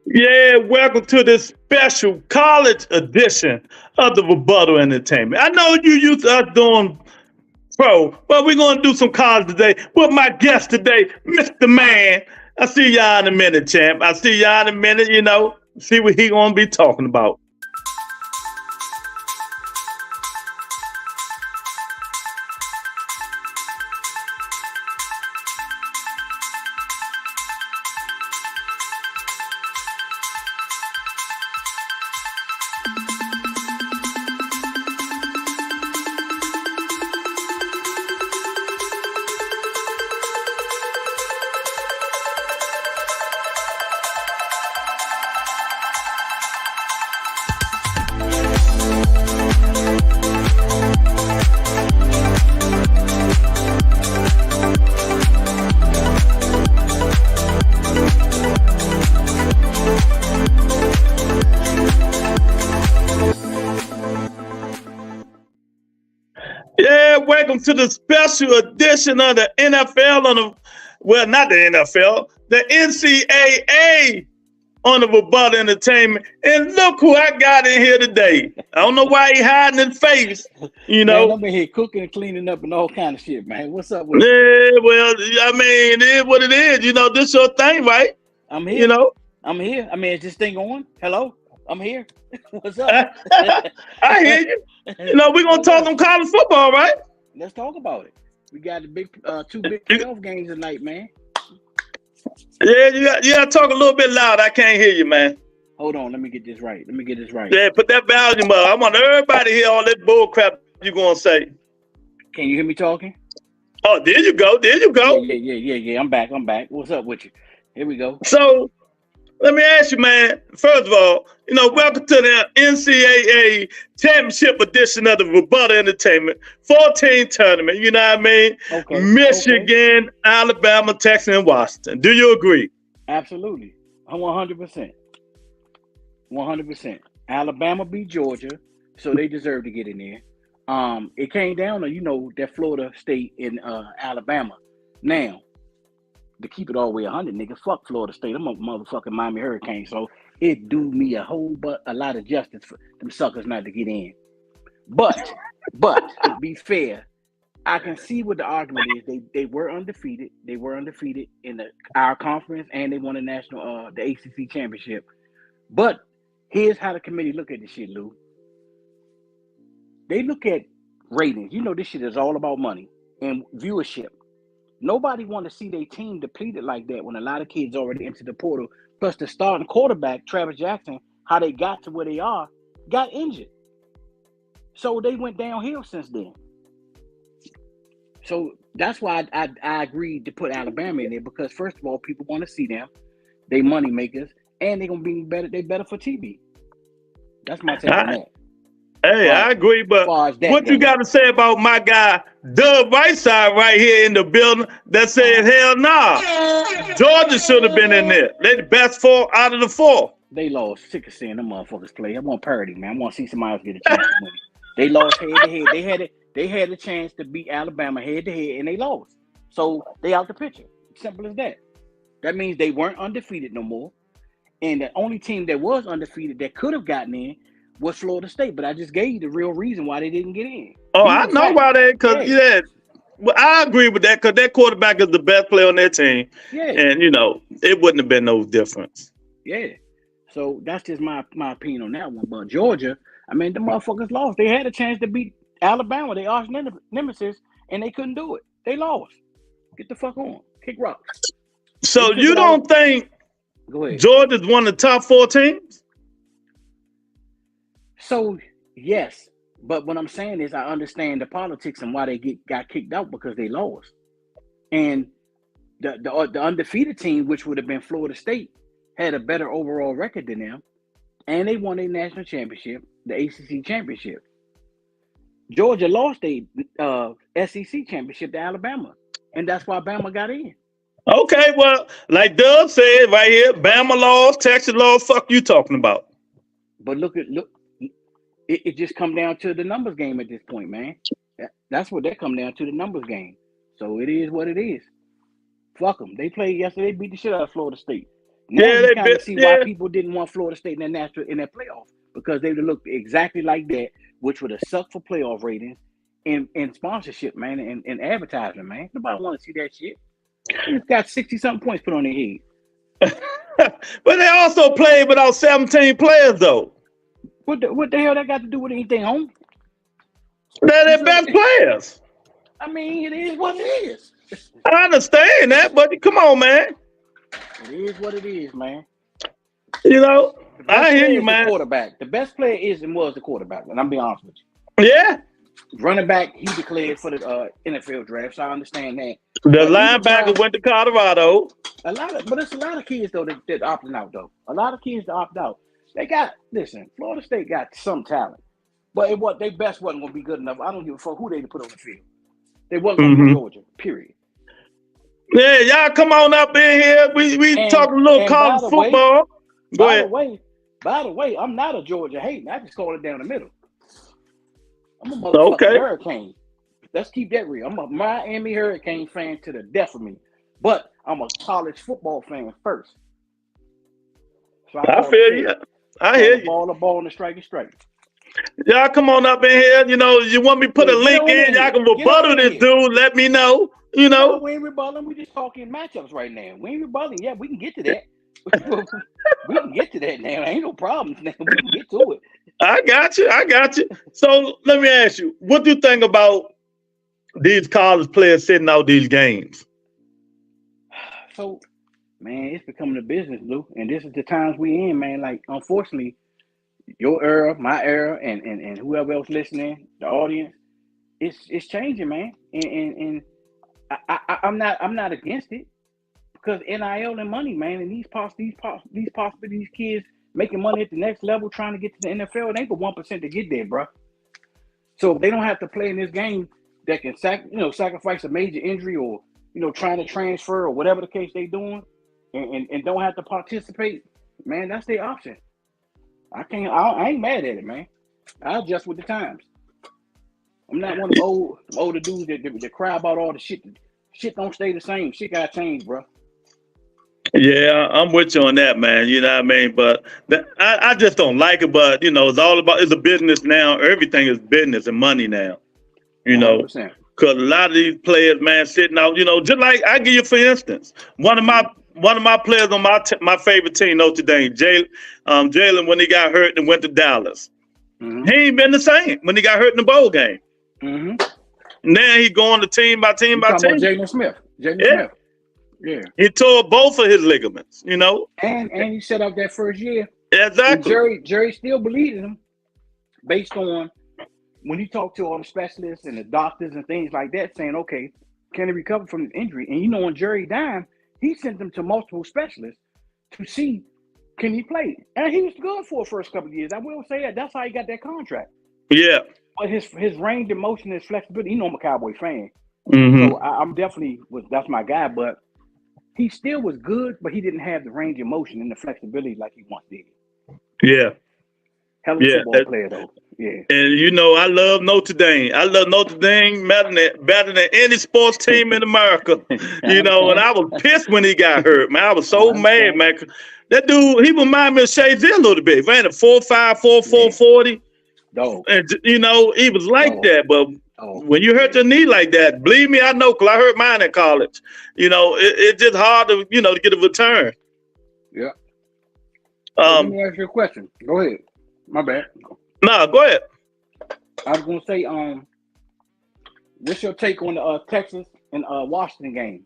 Yeah, welcome to this special college edition of the Rebuttal Entertainment. I know you used to us doing pro, but we're going to do some college today with my guest today, Mr. Man. I see y'all in a minute, champ. I see y'all in a minute, see what he going to be talking about. Yeah, welcome to the special edition of the NFL not the NFL, the NCAA on the Rebuttal Entertainment. And look who I got in here today. I don't know why he hiding his face, you Man, know. I'm in here cooking and cleaning up and all kind of shit, man. What's up with you? Yeah, well, I mean, it is what it is. This your thing, right? I'm You here. know, I'm here. I mean, is this thing on? Hello? I'm here. What's up? I hear you. We're going to What's talk up? some college football, right? Let's talk about it. We got the big two big playoff games tonight, man. Yeah, you got to talk a little bit loud. I can't hear you, man. Hold on, let me get this right. Yeah, put that volume up. I want everybody to hear all that bull crap you're going to say. Can you hear me talking? Oh, there you go. There you go. Yeah. I'm back. What's up with you? Here we go. So let me ask you, man. First of all, welcome to the NCAA Championship edition of the Rebuttal Entertainment 14 tournament. You know what I mean? Okay. Michigan, Alabama, Texas, and Washington. Do you agree? Absolutely. 100%. 100%. Alabama beat Georgia, so they deserve to get in there. It came down to, that Florida State in Alabama. Now, to keep it all the way 100, nigga, fuck Florida State. I'm a motherfucking Miami Hurricane, so it do me a lot of justice for them suckers not to get in. But to be fair, I can see what the argument is. They were undefeated. They were undefeated in our conference, and they won the the ACC championship. But here's how the committee look at this shit, Lou. They look at ratings. This shit is all about money and viewership. Nobody want to see their team depleted like that when a lot of kids already entered the portal. Plus, the starting quarterback, Travis Jackson, how they got to where they are, got injured. So they went downhill since then. So that's why I agreed to put Alabama in there because, first of all, people want to see them. They money makers, and they're going to be better. They better for TV. That's my take on that. Hey, I agree, but what you got to say about my guy, Doug Whiteside, right here in the building that said, hell nah, Georgia should have been in there. They're the best four out of the four. They lost. Sick of seeing them motherfuckers play. I want parity, man. I want to see somebody else get a chance to win it. They lost head-to-head. They had a chance to beat Alabama head-to-head, and they lost. So they out the picture. Simple as that. That means they weren't undefeated no more. And the only team that was undefeated that could have gotten in was Florida State, but I just gave you the real reason why they didn't get in. Oh, I know why they, because, well, I agree with that, because that quarterback is the best player on their team. Yeah. And, it wouldn't have been no difference. Yeah. So that's just my opinion on that one. But Georgia, I mean, the motherfuckers lost. They had a chance to beat Alabama, they arch nemesis, and they couldn't do it. They lost. Get the fuck on. Kick rocks. So you don't think Georgia's one of the top 4 teams? So, yes, but what I'm saying is I understand the politics and why they got kicked out because they lost. And the undefeated team, which would have been Florida State, had a better overall record than them, and they won a national championship, the ACC championship. Georgia lost a SEC championship to Alabama, and that's why Bama got in. Okay, well, like Doug said right here, Bama lost, Texas lost, fuck you talking about? But look, it just come down to the numbers game at this point, man. That's what that come down to, the numbers game. So it is what it is. Fuck them. They played yesterday, beat the shit out of Florida State. Now Yeah, you they kind bit. of see why Yeah, people didn't want Florida State in that playoff, because they would have looked exactly like that, which would have sucked for playoff ratings and sponsorship, man, and advertising, man. Nobody want to see that shit. They've got 60-something points put on their head. but they also played without 17 players though. What the hell that got to do with anything, home? They're their best players. I mean, it is what it is. I understand that, but come on, man. It is what it is, man. You know, The best I hear player you, is the man. quarterback. The best player is and was the quarterback, and I'm being honest with you. Yeah. Running back, he declared for the NFL draft, so I understand that. The But linebacker went to Colorado. but it's a lot of kids though that opting out though. A lot of kids that opt out. Florida State got some talent, but they best wasn't gonna be good enough. I don't give a fuck who they put on the field. They wasn't gonna be Georgia. Period. Yeah, y'all come on up in here. We talking a little college football. Go ahead. By the way, I'm not a Georgia hater. I just call it down the middle. I'm a motherfucking Hurricane. Let's keep that real. I'm a Miami Hurricane fan to the death of me. But I'm a college football fan first. So I feel you. I hear you. Ball, and the strike. Y'all come on up in here. You know, you want me to put a link in, y'all can rebuttal this dude. Let me know. You know. No, we ain't rebutting. We just talking matchups right now. We ain't rebutting. Yeah, we can get to that. We can get to that now. Ain't no problems now. We can get to it. I got you. So let me ask you, what do you think about these college players sitting out these games? So, man, it's becoming a business, Lou. And this is the times we in, man. Like, unfortunately, your era, my era, and whoever else listening, the audience, it's changing, man. And I'm not against it, because NIL and money, man, and these kids making money at the next level, trying to get to the NFL, it ain't for 1% to get there, bro. So if they don't have to play in this game that can sacrifice a major injury, or trying to transfer, or whatever the case they doing, and don't have to participate, man, that's their option. I ain't mad at it, man. I adjust with the times. I'm not one of the older dudes that cry about all the shit. Shit don't stay the same. Shit gotta change, bro. Yeah, I'm with you on that, man. You know what I mean? But I just don't like it. But it's a business now. Everything is business and money now. 100%. Because a lot of these players, man, sitting out. Just like I give you, for instance, one of my players on my favorite team, Notre Dame, Jalen, when he got hurt and went to Dallas, he ain't been the same when he got hurt in the bowl game. Now he going to team by team by team. Jalen Smith. Smith. Yeah. He tore both of his ligaments, And he set up that first year. Exactly. And Jerry still believed in him based on when he talked to all the specialists and the doctors and things like that, saying, okay, can he recover from his injury? And on Jerry dime, he sent them to multiple specialists to see, can he play? And he was good for the first couple of years. I will say that. That's how he got that contract. Yeah. But his range of motion, his flexibility, I'm a Cowboy fan. So I'm definitely, that's my guy, but he still was good, but he didn't have the range of motion and the flexibility like he once did. Yeah. Hell of a football player, though. Yeah. And I love Notre Dame. I love Notre Dame better than any sports team in America. And I was pissed when he got hurt, man. I was so mad, man. That dude, he reminded me of Shazier a little bit. He ran a 4.5, 4.4 40. And he was like that, but when you hurt your knee like that, believe me, I know, because I hurt mine in college. It's just hard to to get a return. Yeah. Let me ask you a question. Go ahead. My bad. No, go ahead. I was gonna say, what's your take on the Texas and Washington game?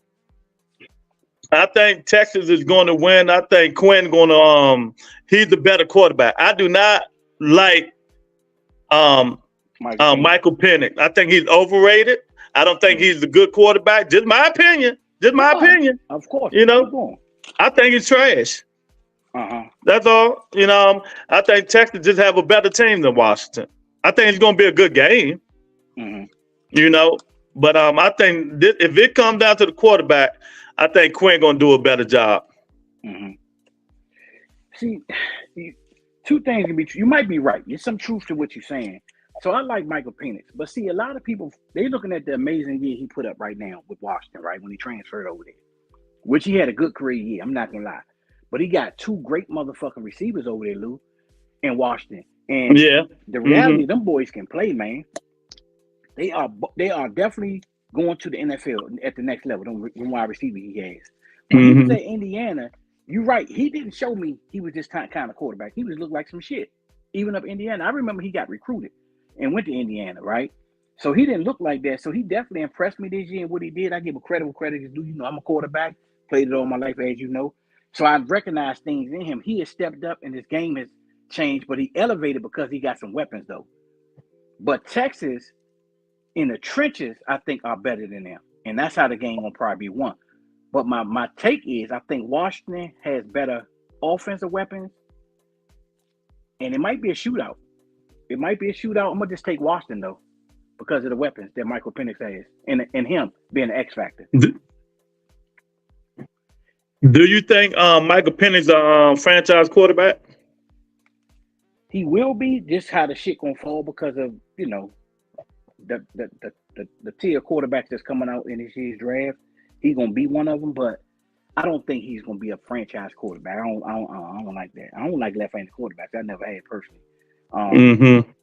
I think Texas is going to win. I think Quinn going to he's the better quarterback. I do not like Michael Penix. I think he's overrated. I don't think he's a good quarterback. Just my opinion. Opinion. Of course. I think he's trash. That's all. I think Texas just have a better team than Washington. I think it's going to be a good game. But I think if it comes down to the quarterback, I think Quinn going to do a better job. See, two things can be true. You might be right. There's some truth to what you're saying. So I like Michael Penix, but see, a lot of people, they're looking at the amazing year he put up right now with Washington, right, when he transferred over there, which he had a good career year. I'm not gonna lie, But he got two great motherfucking receivers over there, Lou, in Washington. And Yeah. the reality, them boys can play, man. They are definitely going to the NFL at the next level. Them wide receiver he has. When he was at Indiana, you're right. He didn't show me he was this kind of quarterback. He was looked like some shit. Even up Indiana, I remember he got recruited and went to Indiana, right? So he didn't look like that. So he definitely impressed me this year in what he did. I give him credit where credit is due. You know, I'm a quarterback, played it all my life, as you know. So I recognize things in him. He has stepped up and his game has changed, but he elevated because he got some weapons, though. But Texas, in the trenches, I think are better than them. And that's how the game will probably be won. But my take is I think Washington has better offensive weapons. And it might be a shootout. It might be a shootout. I'm going to just take Washington, though, because of the weapons that Michael Penix has and him being an X factor. Do you think Michael Penix a franchise quarterback? He will be. Just how the shit going to fall because of, you know, the tier quarterbacks that's coming out in this year's draft. He's going to be one of them, but I don't think he's going to be a franchise quarterback. I don't like that. I don't like left-handed quarterbacks. I never had personally.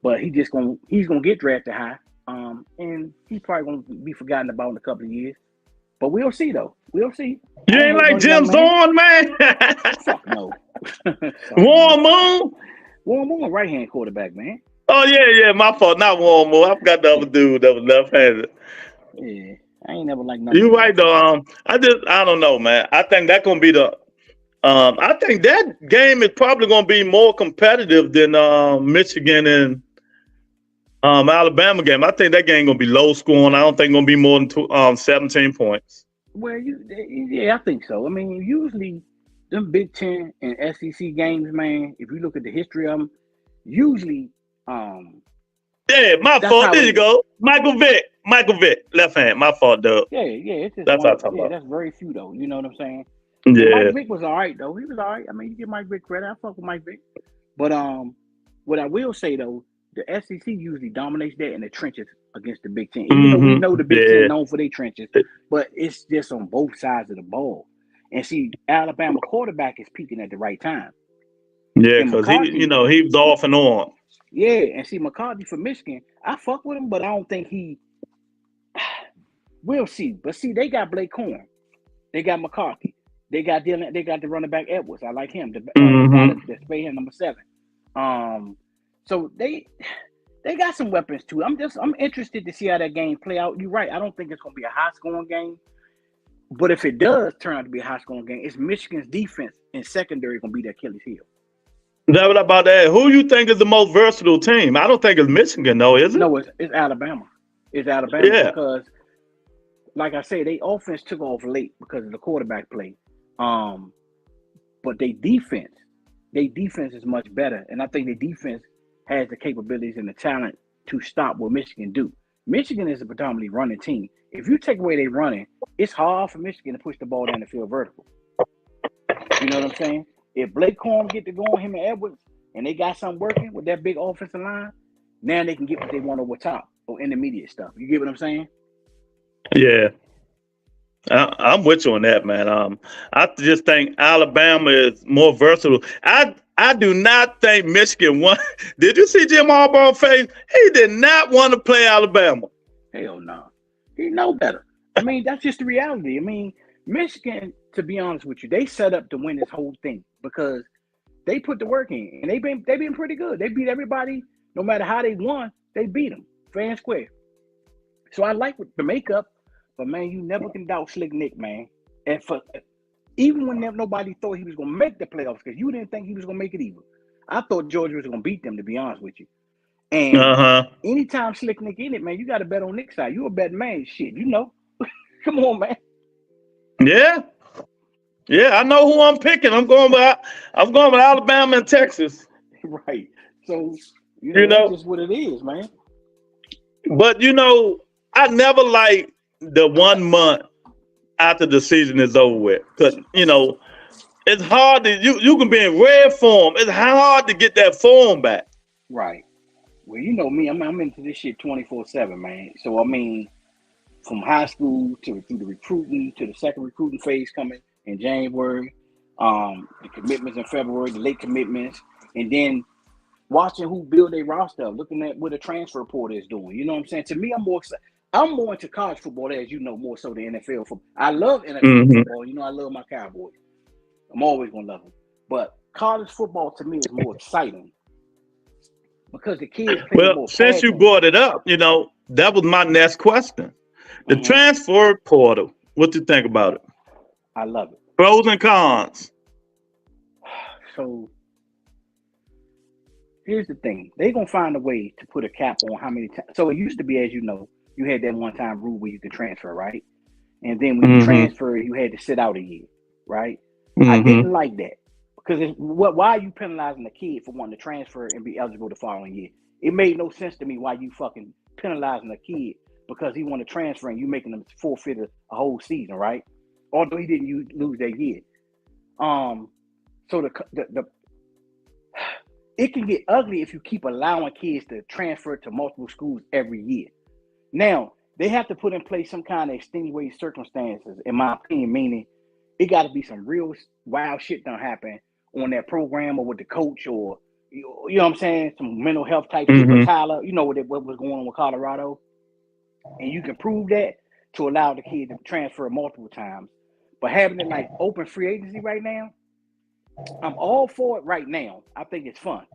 But he's gonna get drafted high, and he's probably gonna be forgotten about in a couple of years. But we'll see, though. We'll see. You ain't like Jim Zorn, man. Fuck no. Warren Moon, right-hand quarterback, man. Oh yeah, my fault. Not Warren Moon. I forgot the other dude that was left-handed. Yeah, I ain't never like nothing. You right though. I don't know, man. I think that's gonna be the. I think that game is probably gonna be more competitive than Michigan and Alabama game. I think that game gonna be low scoring. I don't think gonna be more than 17 points. Well, yeah, I think so. I mean, usually them Big Ten and SEC games, man. If you look at the history of them, usually. Yeah, my fault. There you go. Michael Vick, left hand. My fault, Doug. Yeah. It's just that's what I'm talking about. That's very few, though. You know what I'm saying? Yeah. And Mike Vick was all right, though. He was all right. I mean, you give Mike Vick credit. I fuck with Mike Vick. But what I will say, though, the SEC usually dominates that in the trenches against the Big Ten. Even though we know the Big Ten known for their trenches, but it's just on both sides of the ball. And see, Alabama quarterback is peaking at the right time. Yeah, because he was off and on. Yeah, and see, McCarthy for Michigan, I fuck with him, but I don't think he. We'll see. But see, they got Blake Corn. They got McCarthy. They got Dylan. They got the running back Edwards. I like him. The spay him number 7. So they got some weapons too. I'm interested to see how that game play out. You're right. I don't think it's gonna be a high scoring game. But if it does turn out to be a high scoring game, it's Michigan's defense and secondary gonna be the Achilles heel. What about that? Who you think is the most versatile team? I don't think it's Michigan, though, is it? No, it's Alabama. It's Alabama because, like I said, they offense took off late because of the quarterback play. But their defense is much better, and I think the defense has the capabilities and the talent to stop what Michigan do. Michigan is a predominantly running team. If you take away their running, it's hard for Michigan to push the ball down the field vertical. You know what I'm saying? If Blake Corn get to going, him and Edwards, and they got something working with that big offensive line, now they can get what they want over top or intermediate stuff. You get what I'm saying? Yeah. I'm with you on that, man. I just think Alabama is more versatile. I do not think Michigan won. Did you see Jim Harbaugh's face? He did not want to play Alabama. Hell no. He know better. I mean, that's just the reality. I mean, Michigan, to be honest with you, they set up to win this whole thing because they put the work in, and they've been pretty good. They beat everybody, no matter how they won. They beat them fair and square. So I like the makeup, but man, you never can doubt Slick Nick, man. And even when nobody thought he was gonna make the playoffs, because you didn't think he was gonna make it either. I thought Georgia was gonna beat them, to be honest with you. And anytime Slick Nick in it, man, you got to bet on Nick's side. You a betting man, shit. You know, come on, man. Yeah, I know who I'm picking. I'm going with Alabama and Texas. Right. So that's just what it is, man. But I never like the 1 month after the season is over with, because it's hard to you can be in red form. It's hard to get that form back. Right. Well, you know me, I'm into this shit 24/7, man. So I mean, from high school through the recruiting to the second recruiting phase coming in January, The commitments in February, the late commitments, and then watching who build their roster, looking at what the transfer report is doing. You know what I'm saying? To me, I'm more excited. I'm more into college football, as you know, more so than NFL football. I love NFL football. You know, I love my Cowboys. I'm always gonna love them. But college football to me is more exciting because the kids play Well, more since you passion. brought it up, that was my next question. The transfer portal. What do you think about it? I love it. Pros and cons. So here's the thing: they're gonna find a way to put a cap on how many times. So it used to be, as you know, you had that one-time rule where you could transfer, right? And then when you transfer, you had to sit out a year, right? I didn't like that because why are you penalizing the kid for wanting to transfer and be eligible the following year? It made no sense to me why you fucking penalizing a kid because he want to transfer and you making him forfeit a whole season, right? Although he didn't lose that year. So the it can get ugly if you keep allowing kids to transfer to multiple schools every year. Now, they have to put in place some kind of extenuating circumstances, in my opinion, meaning it got to be some real wild shit done happen on that program or with the coach or, you know what I'm saying, some mental health type shit with Tyler, you know what was going on with Colorado. And you can prove that to allow the kid to transfer multiple times. But having it like open free agency right now, I'm all for it right now. I think it's fun.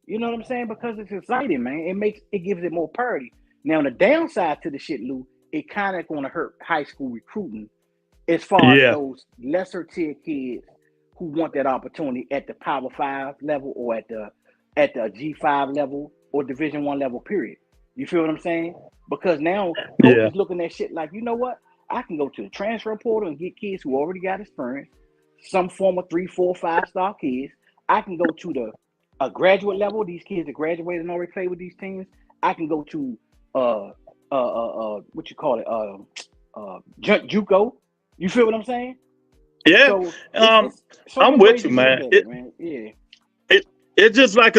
You know what I'm saying? Because it's exciting, man. It gives it more parity. Now, the downside to the shit, Lou, it kind of going to hurt high school recruiting as far as those lesser tier kids who want that opportunity at the Power 5 level or at the G5 level or Division 1 level, period. You feel what I'm saying? Because now coaches looking at shit like, you know what? I can go to the transfer portal and get kids who already got experience, some form of 3, 4, 5-star kids. I can go to a graduate level. These kids that graduated and already play with these teams. I can go to what you call it, JUCO. You feel what I'm saying? Yeah. So I'm with you, man. It's just like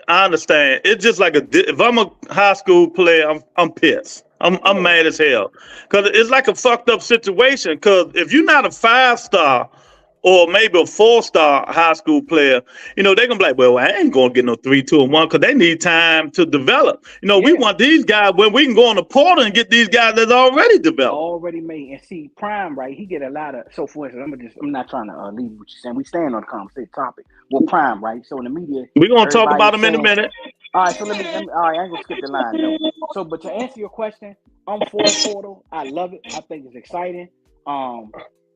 I understand. It's just like if I'm a high school player, I'm pissed. I'm mad as hell because it's like a fucked up situation. Because if you're not a 5-star or maybe a 4-star high school player, they're gonna be like, well, I ain't gonna get no 3, 2, and 1 because they need time to develop. We want these guys when we can go on the portal and get these guys that's already developed, already made. And see, Prime, right? He get a lot of. So for instance, I'm not trying to leave what you're saying. We stand on the conversation topic. Well, Prime, right? So in the media, we're gonna talk about him in a minute. All right, so let me. All right, I ain't gonna skip the line though. So, but to answer your question, I'm for the portal. I love it. I think it's exciting.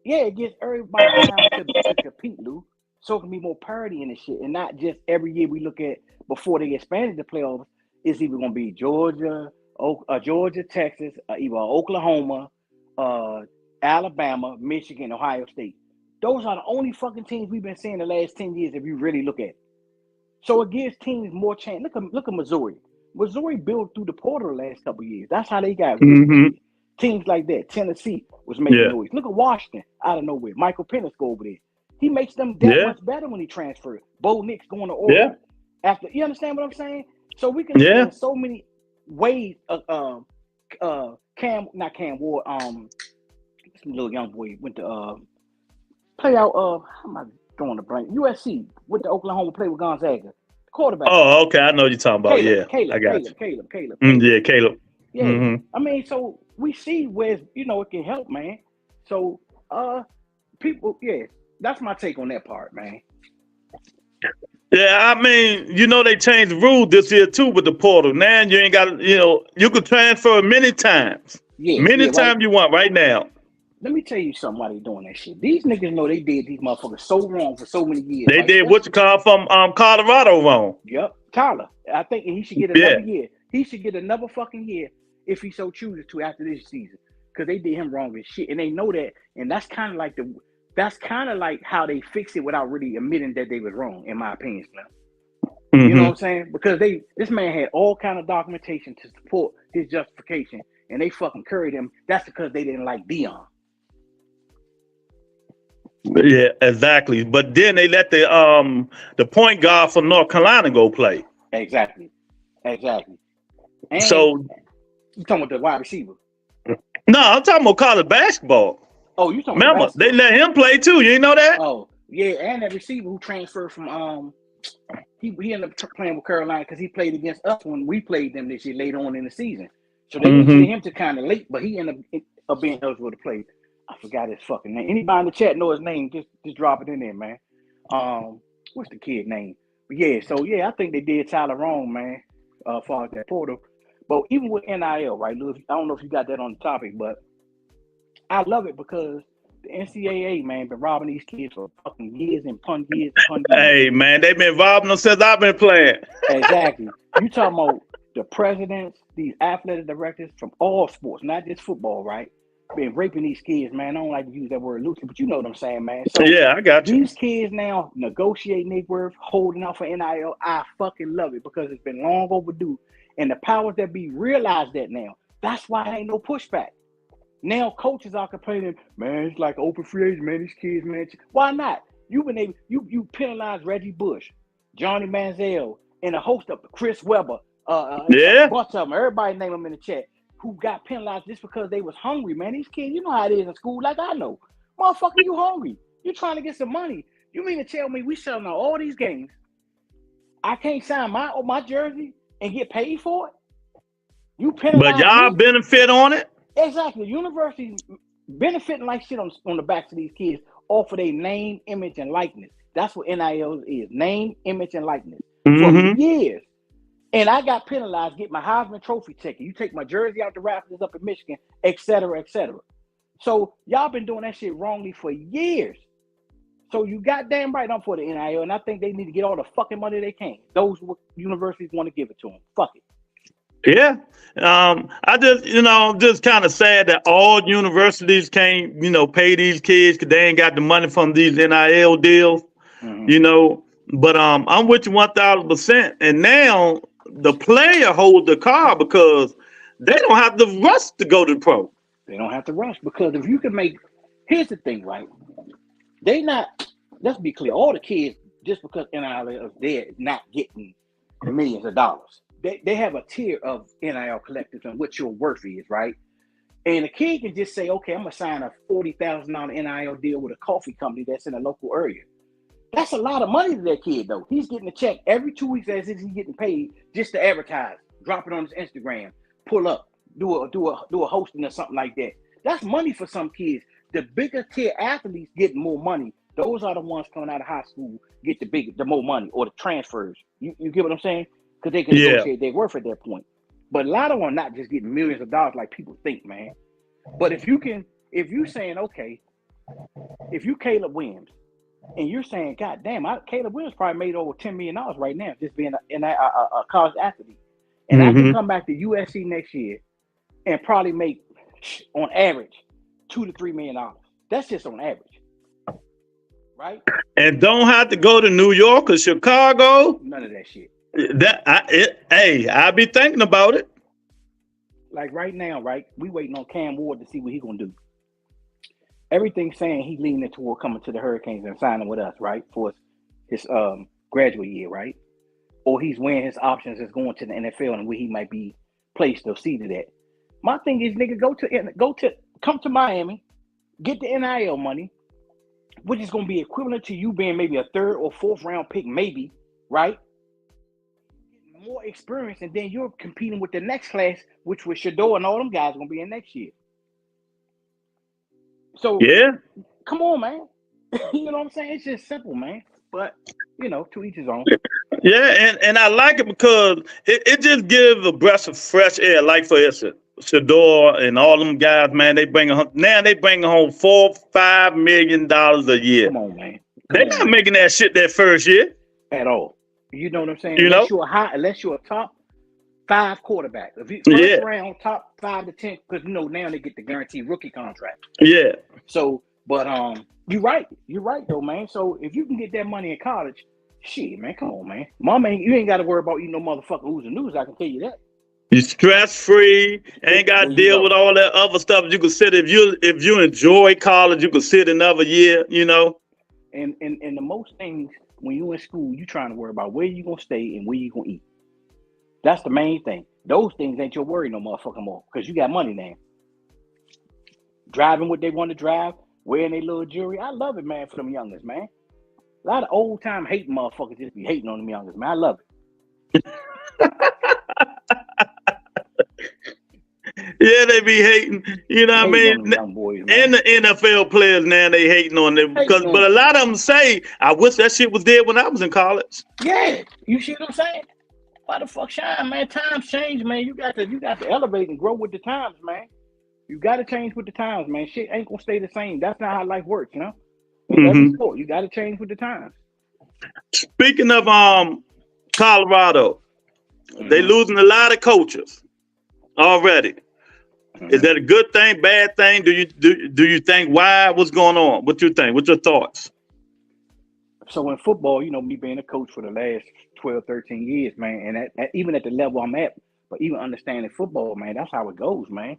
Yeah, it gets everybody down to compete, Lou. So it can be more parity in the shit, and not just every year we look at before they expanded the playoffs. It's either gonna be Georgia, Texas, either Oklahoma, Alabama, Michigan, Ohio State. Those are the only fucking teams we've been seeing the last 10 years if you really look at it. So it gives teams more chance. Look at Missouri. Missouri built through the portal the last couple of years. That's how they got teams like that. Tennessee was making noise. Look at Washington out of nowhere. Michael Penix go over there. He makes them that much better when he transferred. Bo Nix going to Oregon. After you understand what I'm saying? So we can see in so many ways. Not Cam Ward. This little young boy went to play out. How am I drawing the blank? USC with the Oklahoma play with Gonzaga. The quarterback. Oh, okay. I know what you're talking about. Caleb, I got Caleb. Caleb. Yeah. I mean, so we see where it can help, man. So people, that's my take on that part, man. Yeah, I mean, they changed the rule this year too with the portal. Now you ain't got, you could transfer many times. Many times you want right now. Let me tell you something why they doing that shit. These niggas know they did these motherfuckers so wrong for so many years. They did what you call from Colorado wrong. Yep. Tyler. I think he should get another year. He should get another fucking year if he so chooses to after this season. Because they did him wrong as shit. And they know that. And that's kind of like how they fix it without really admitting that they was wrong, in my opinion, man. You know what I'm saying? Because this man had all kind of documentation to support his justification. And they fucking curried him. That's because they didn't like Dion. Yeah, exactly. But then they let the point guard from North Carolina go play. Exactly. And so you talking about the wide receiver? No, I'm talking about college basketball. Oh, you talking about Remember, they basketball? let him play too. You ain't know that? Oh, yeah, and that receiver who transferred from he ended up playing with Carolina because he played against us when we played them this year later on in the season. So they went to Mm-hmm. him to kind of late, but he ended up being eligible to play. I forgot his fucking name. Anybody in the chat know his name? Just drop it in there, man. What's the kid name? But yeah, so yeah, I think they did Tyler wrong, man. As far as that portal, but even with NIL, right, Lou? I don't know if you got that on the topic, but I love it because the NCAA, man, been robbing these kids for fucking years and upon years upon years. Hey, man, they been robbing them since I've been playing. Exactly. You talking about the presidents, these athletic directors from all sports, not just football, right? Been raping these kids, man. I don't like to use that word loosely, but you know what I'm saying, man. So Yeah, I got you. these kids now negotiating their worth, holding out for NIL. I fucking love it because it's been long overdue. And the powers that be realize that now. That's why there ain't no pushback. Now coaches are complaining, man, it's like open free agent, man. These kids, man. Why not? You've been able, you penalized Reggie Bush, Johnny Manziel, and a host of Chris Webber. Yeah. A bunch of them. Everybody name them in the chat who got penalized just because they was hungry, man. These kids, you know how it is in school, like I know. Motherfucker, you hungry. You trying to get some money. You mean to tell me we selling out all these games? I can't sign my jersey and get paid for it? You penalize But y'all me? benefit on it? Exactly. Universities benefiting like shit on the backs of these kids off of their name, image, and likeness. That's what NIL is. Name, image, and likeness. Mm-hmm. For years. And I got penalized, get my Heisman Trophy ticket. You take my jersey out the rafters up in Michigan, et cetera, et cetera. So y'all been doing that shit wrongly for years. So you goddamn right I'm for the NIL, and I think they need to get all the fucking money they can. Those universities want to give it to them. Fuck it. Yeah. I just, just kind of sad that all universities can't, pay these kids because they ain't got the money from these NIL deals, But I'm with you 1,000%. And now the player holds the car because they don't have to rush to go to the pro. They don't have to rush because if you can make, here's the thing, right? They not, let's be clear, all the kids, just because NIL is there, not getting millions of dollars. They have a tier of NIL collectives and what your worth is, right? And a kid can just say, okay, I'm going to sign a $40,000 NIL deal with a coffee company that's in a local area. That's a lot of money to that kid, though. He's getting a check every 2 weeks as if he's getting paid just to advertise, drop it on his Instagram, pull up, do a hosting or something like that. That's money for some kids. The bigger tier athletes getting more money. Those are the ones coming out of high school get the more money or the transfers. You get what I'm saying? Because they can negotiate their worth at that point. But a lot of them are not just getting millions of dollars like people think, man. But if you saying, okay, if you Caleb Williams, and you're saying, God damn, Caleb Williams probably made over $10 million right now just being a college athlete. And I can come back to USC next year and probably make, on average, $2 to $3 million. That's just on average. Right? And don't have to go to New York or Chicago. None of that shit. I be thinking about it. Like right now, right? We waiting on Cam Ward to see what he's gonna do. Everything's saying he's leaning toward coming to the Hurricanes and signing with us, right? For his graduate year, right? Or he's weighing his options as going to the NFL and where he might be placed or seated at. My thing is, nigga, come to Miami, get the NIL money, which is gonna be equivalent to you being maybe a 3rd or 4th round pick, maybe, right? More experience, and then you're competing with the next class, which was Shador and all them guys gonna be in next year. So yeah, come on, man. You know what I'm saying? It's just simple, man. But to each his own. Yeah, and I like it because it just gives a breath of fresh air. Like for instance, Shador and all them guys, man, they bring home $4-5 million a year. Come on, man. They're not making that shit that first year at all. You know what I'm saying? Unless you're a top 5 quarterback. If you first round, top 5 to 10, because now they get the guaranteed rookie contract. Yeah. So, but you're right though, man. So if you can get that money in college, shit, man, come on, man. Mama, you ain't got to worry about no motherfucker losing news. I can tell you that. You're stress free. Ain't got to deal with all that other stuff. You can sit if you enjoy college, you can sit another year. And the most things when you in school, you trying to worry about where you gonna stay and where you gonna eat. That's the main thing. Those things ain't your worry no motherfucking more because you got money now. Driving what they want to drive, wearing their little jewelry. I love it, man, for them youngers, man. A lot of old time hating motherfuckers just be hating on them youngers, man. I love it. Yeah, they be hating. You know what I Hating mean? on them young boys, And man. the NFL players now they hating on them because, Hating on but a them. lot of them say, "I wish that shit was there when I was in college." Yeah, you see what I'm saying? Why the fuck shine, man? Times change, man. You got to elevate and grow with the times, man. You got to change with the times, man. Shit ain't gonna stay the same. That's not how life works, you know. In every Hmm. sport, you got to change with the times. Speaking of Colorado, they Mm-hmm. losing a lot of coaches already. Is Mm-hmm. that a good thing, bad thing? Do you think why? What's going on? What you think? What's your thoughts? So in football, you know, me being a coach for the last 12, 13 years, man, and even at the level I'm at, but even understanding football, man, that's how it goes, man.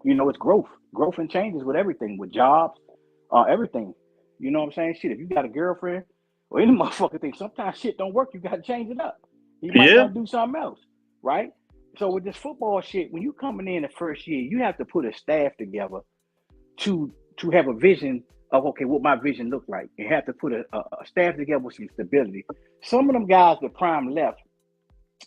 You know, it's growth and changes with everything, with jobs, everything. You know what I'm saying? Shit, if you got a girlfriend or any motherfucking thing, sometimes shit don't work. You got to change it up. You might Yeah, want to do something else, right? So with this football shit, when you coming in the first year, you have to put a staff together to have a vision of okay, what my vision look like, and have to put a staff together with some stability. Some of them guys that Prime left,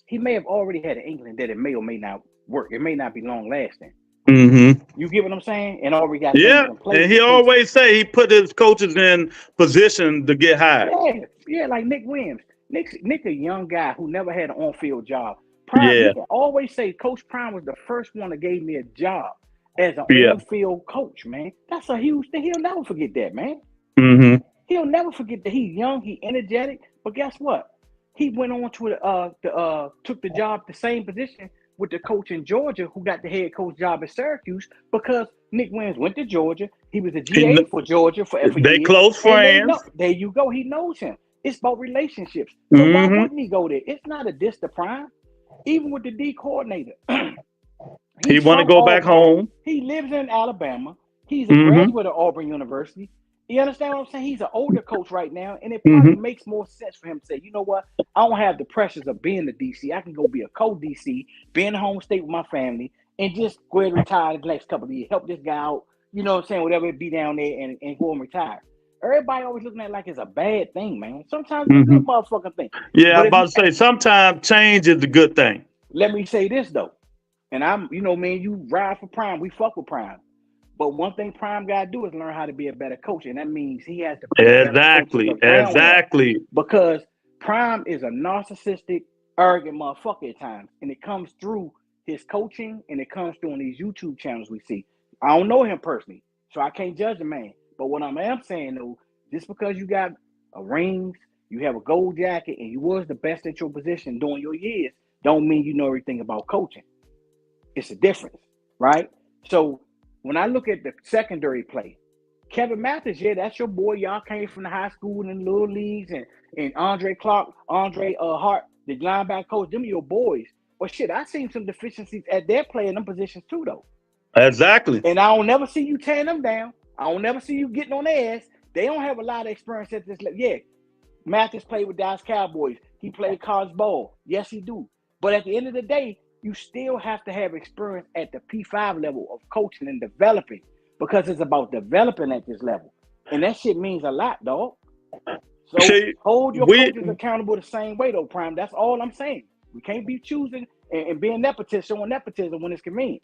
he may have already had an inkling that it may or may not work. It may not be long lasting. hmm, You get what I'm saying? And already got things yeah. in place And he in case. always say he put his coaches in position to get hired. Yeah, yeah, like Nick Williams. Nick, a young guy who never had an on-field job. Prime, he Yeah, can always say Coach Prime was the first one that gave me a job as an yeah. on-field coach, man. That's a huge thing. He'll never forget that, man. Hmm. He'll never forget that he's young, he energetic. But guess what? He went on to took the job, the same position with the coach in Georgia who got the head coach job at Syracuse because Nick Williams went to Georgia. He was a He, GA for Georgia for they years. close And they know, friends. there you go. He knows him. It's about relationships. So why Hmm. wouldn't he go there? It's not a diss to Prime. Even with the D coordinator, He he's want to from go back Auburn. home. He lives in Alabama. He's a Hmm. graduate of Auburn University. You understand what I'm saying? He's an older coach right now, and it probably Hmm. makes more sense for him to say, you know what? I don't have the pressures of being the DC. I can go be a co-DC, be in the home state with my family, and just go ahead and retire the next couple of years. Help this guy out. You know what I'm saying? Whatever it be down there and go and retire. Everybody always looking at it like it's a bad thing, man. Sometimes it's a Hmm. good motherfucking thing. Yeah, I'm But if about you to say sometimes change is a good thing. let me say this though, and I'm, you know, man, you ride for Prime, we fuck with Prime. But one thing Prime got to do is learn how to be a better coach, and that means he has to put better coaches Exactly, around him exactly. because Prime is a narcissistic, arrogant motherfucker at times, and it comes through his coaching and it comes through on these YouTube channels we see. I don't know him personally, so I can't judge the man. But what I am saying though, just because you got a rings, you have a gold jacket, and you was the best at your position during your years, don't mean you know everything about coaching. It's a difference, right? So when I look at the secondary play, Kevin Mathis, yeah, that's your boy. Y'all came from the high school and little leagues, and Andre Clark, Andre Hart, the linebacker coach, them your boys. But shit, I seen some deficiencies at their play in them positions too, though. Exactly. And I don't never see you tearing them down. I don't never see you getting on their ass. They don't have a lot of experience at this level. Yeah, Mathis played with Dallas Cowboys. He played college ball. Yes, he do. But at the end of the day, you still have to have experience at the P5 level of coaching and developing because it's about developing at this level. And that shit means a lot, dog. So See, hold your we coaches accountable the same way, though, Prime. That's all I'm saying. We can't be choosing and being nepotism on nepotism when it's convenient.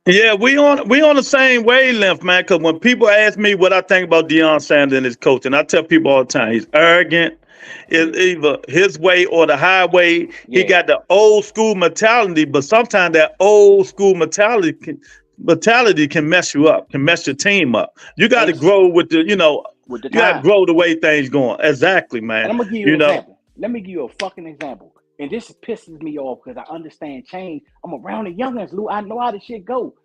yeah, we on the same wavelength, man. Because when people ask me what I think about Deion Sanders and his coaching, I tell people all the time he's arrogant. It's Yeah, either his way or the highway. He yeah. got the old school mentality, but sometimes that old school mentality can mess you up, can mess your team up. You got to And grow with with the you got to times. grow the way things going. Exactly, And man. I'm gonna give you You an know, example. Let me give you a fucking example. And this pisses me off because I understand change. I'm around the youngins, Lou. I know how the shit go.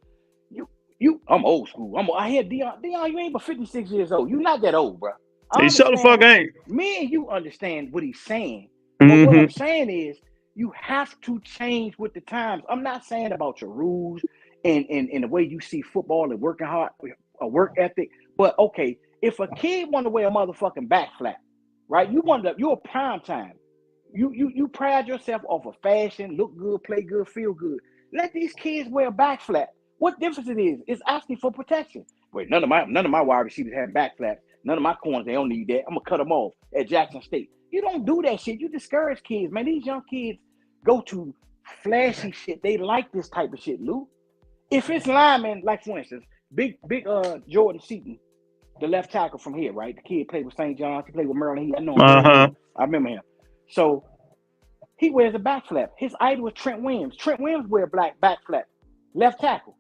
You, I'm old school. I hear Dion, you ain't but 56 years old. You're not that old, bro. I he shut the understand fuck what ain't. me and you understand what he's saying. But what I'm Hmm. saying is you have to change with the times. I'm not saying about your rules and the way you see football and working hard, a work ethic. But okay, if a kid want to wear a motherfucking back flap, right? You're a prime time. You pride yourself off of fashion, look good, play good, feel good. Let these kids wear a back flap. What difference it is? It's asking for protection. Wait, none of my wide receivers have backflaps. None of my corners, they don't need that. I'm gonna cut them off at Jackson State. You don't do that shit. You discourage kids, man. These young kids go to flashy shit. They like this type of shit, Lou. If it's linemen, like for instance, big Jordan Seaton, the left tackle from here, right? The kid played with St. John's. He played with Maryland. I know him very well. I remember him. So he wears a back flap. His idol was Trent Williams. Trent Williams wear a black back flap. Left tackle.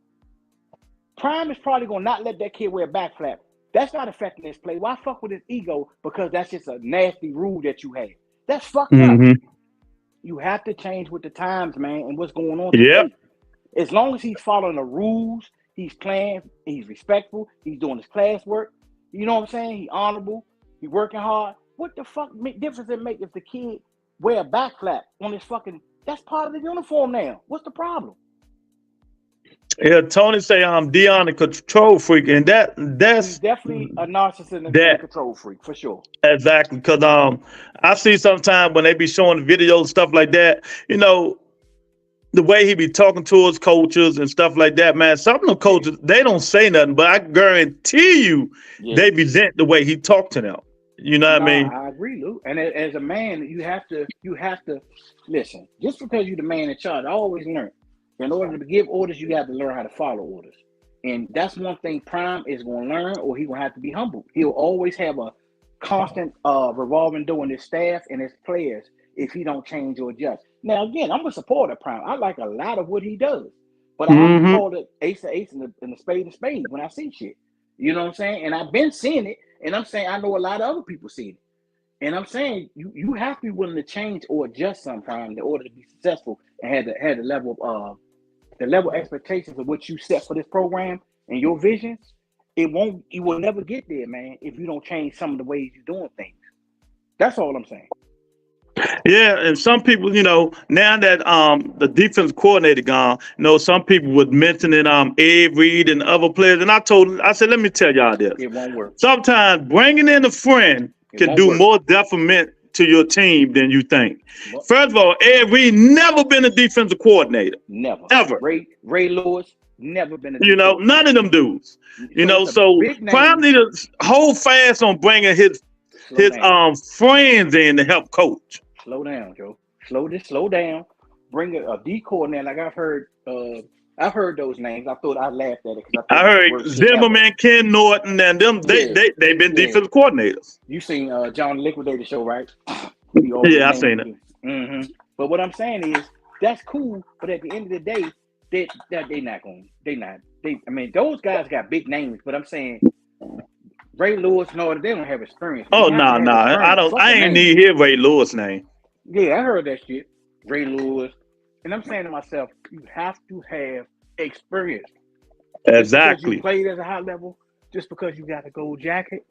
Prime is probably going to not let that kid wear a back flap. That's not affecting his play. Why fuck with his ego? Because that's just a nasty rule that you have. That's fucked up. You have to change with the times, man, and what's going on today. As long as he's following the rules, he's playing, he's respectful, he's doing his classwork. You know what I'm saying? He's honorable. He's working hard. What the fuck difference it make if the kid wear a back flap on his fucking? That's part of the uniform now. What's the problem? Yeah, Tony say Dion a control freak, and that's He's definitely a narcissist and a control freak for sure. Exactly, because I see sometimes when they be showing videos stuff like that, you know, the way he be talking to his coaches and stuff like that, man. Some of the coaches they don't say nothing, but I guarantee you they resent the way he talked to them. You know what I mean? I agree, Lou. And as a man, you have to listen. Just because you're the man in charge, I always learn. In order to give orders, you have to learn how to follow orders. And that's one thing Prime is going to learn, or he's going to have to be humble. He'll always have a constant revolving door in his staff and his players if he don't change or adjust. Now, again, I'm a supporter of Prime. I like a lot of what he does. But I have to call it ace to ace and the spade to spade when I see shit. You know what I'm saying? And I've been seeing it. And I'm saying I know a lot of other people see it. And I'm saying you have to be willing to change or adjust sometimes in order to be successful and have the level of expectations of what you set for this program and your visions. You will never get there, man, if you don't change some of the ways you're doing things. That's all I'm saying. Yeah, and some people, you know, now that the defense coordinator gone, you know, some people was mentioning Ed Reed and other players, and I said, let me tell y'all this. It won't work. Sometimes bringing in a friend can do more detriment to your team than you think. First of all, Ed Reed never been a defensive coordinator. Never. Ever. Ray Lewis, never been a defensive coordinator. None of them dudes. You know, so Prime need to hold fast on bringing his friends in to help coach. Slow down, Joe. Slow down. Bring a D coordinator. Like I've heard those names. I laughed at it because I heard Zimmerman, Ken Norton, and them. They've been defensive coordinators. You seen John Liquidator show, right? Yeah, I seen it. Mm-hmm. But what I'm saying is that's cool. But at the end of the day, they not going. I mean, those guys got big names. But I'm saying Ray Lewis and all that, they don't have experience. Oh no, I don't. I ain't need to hear Ray Lewis' name. Yeah, I heard that shit. Ray Lewis. And I'm saying to myself, you have to have experience. Exactly. You played at a high level, just because you got a gold jacket,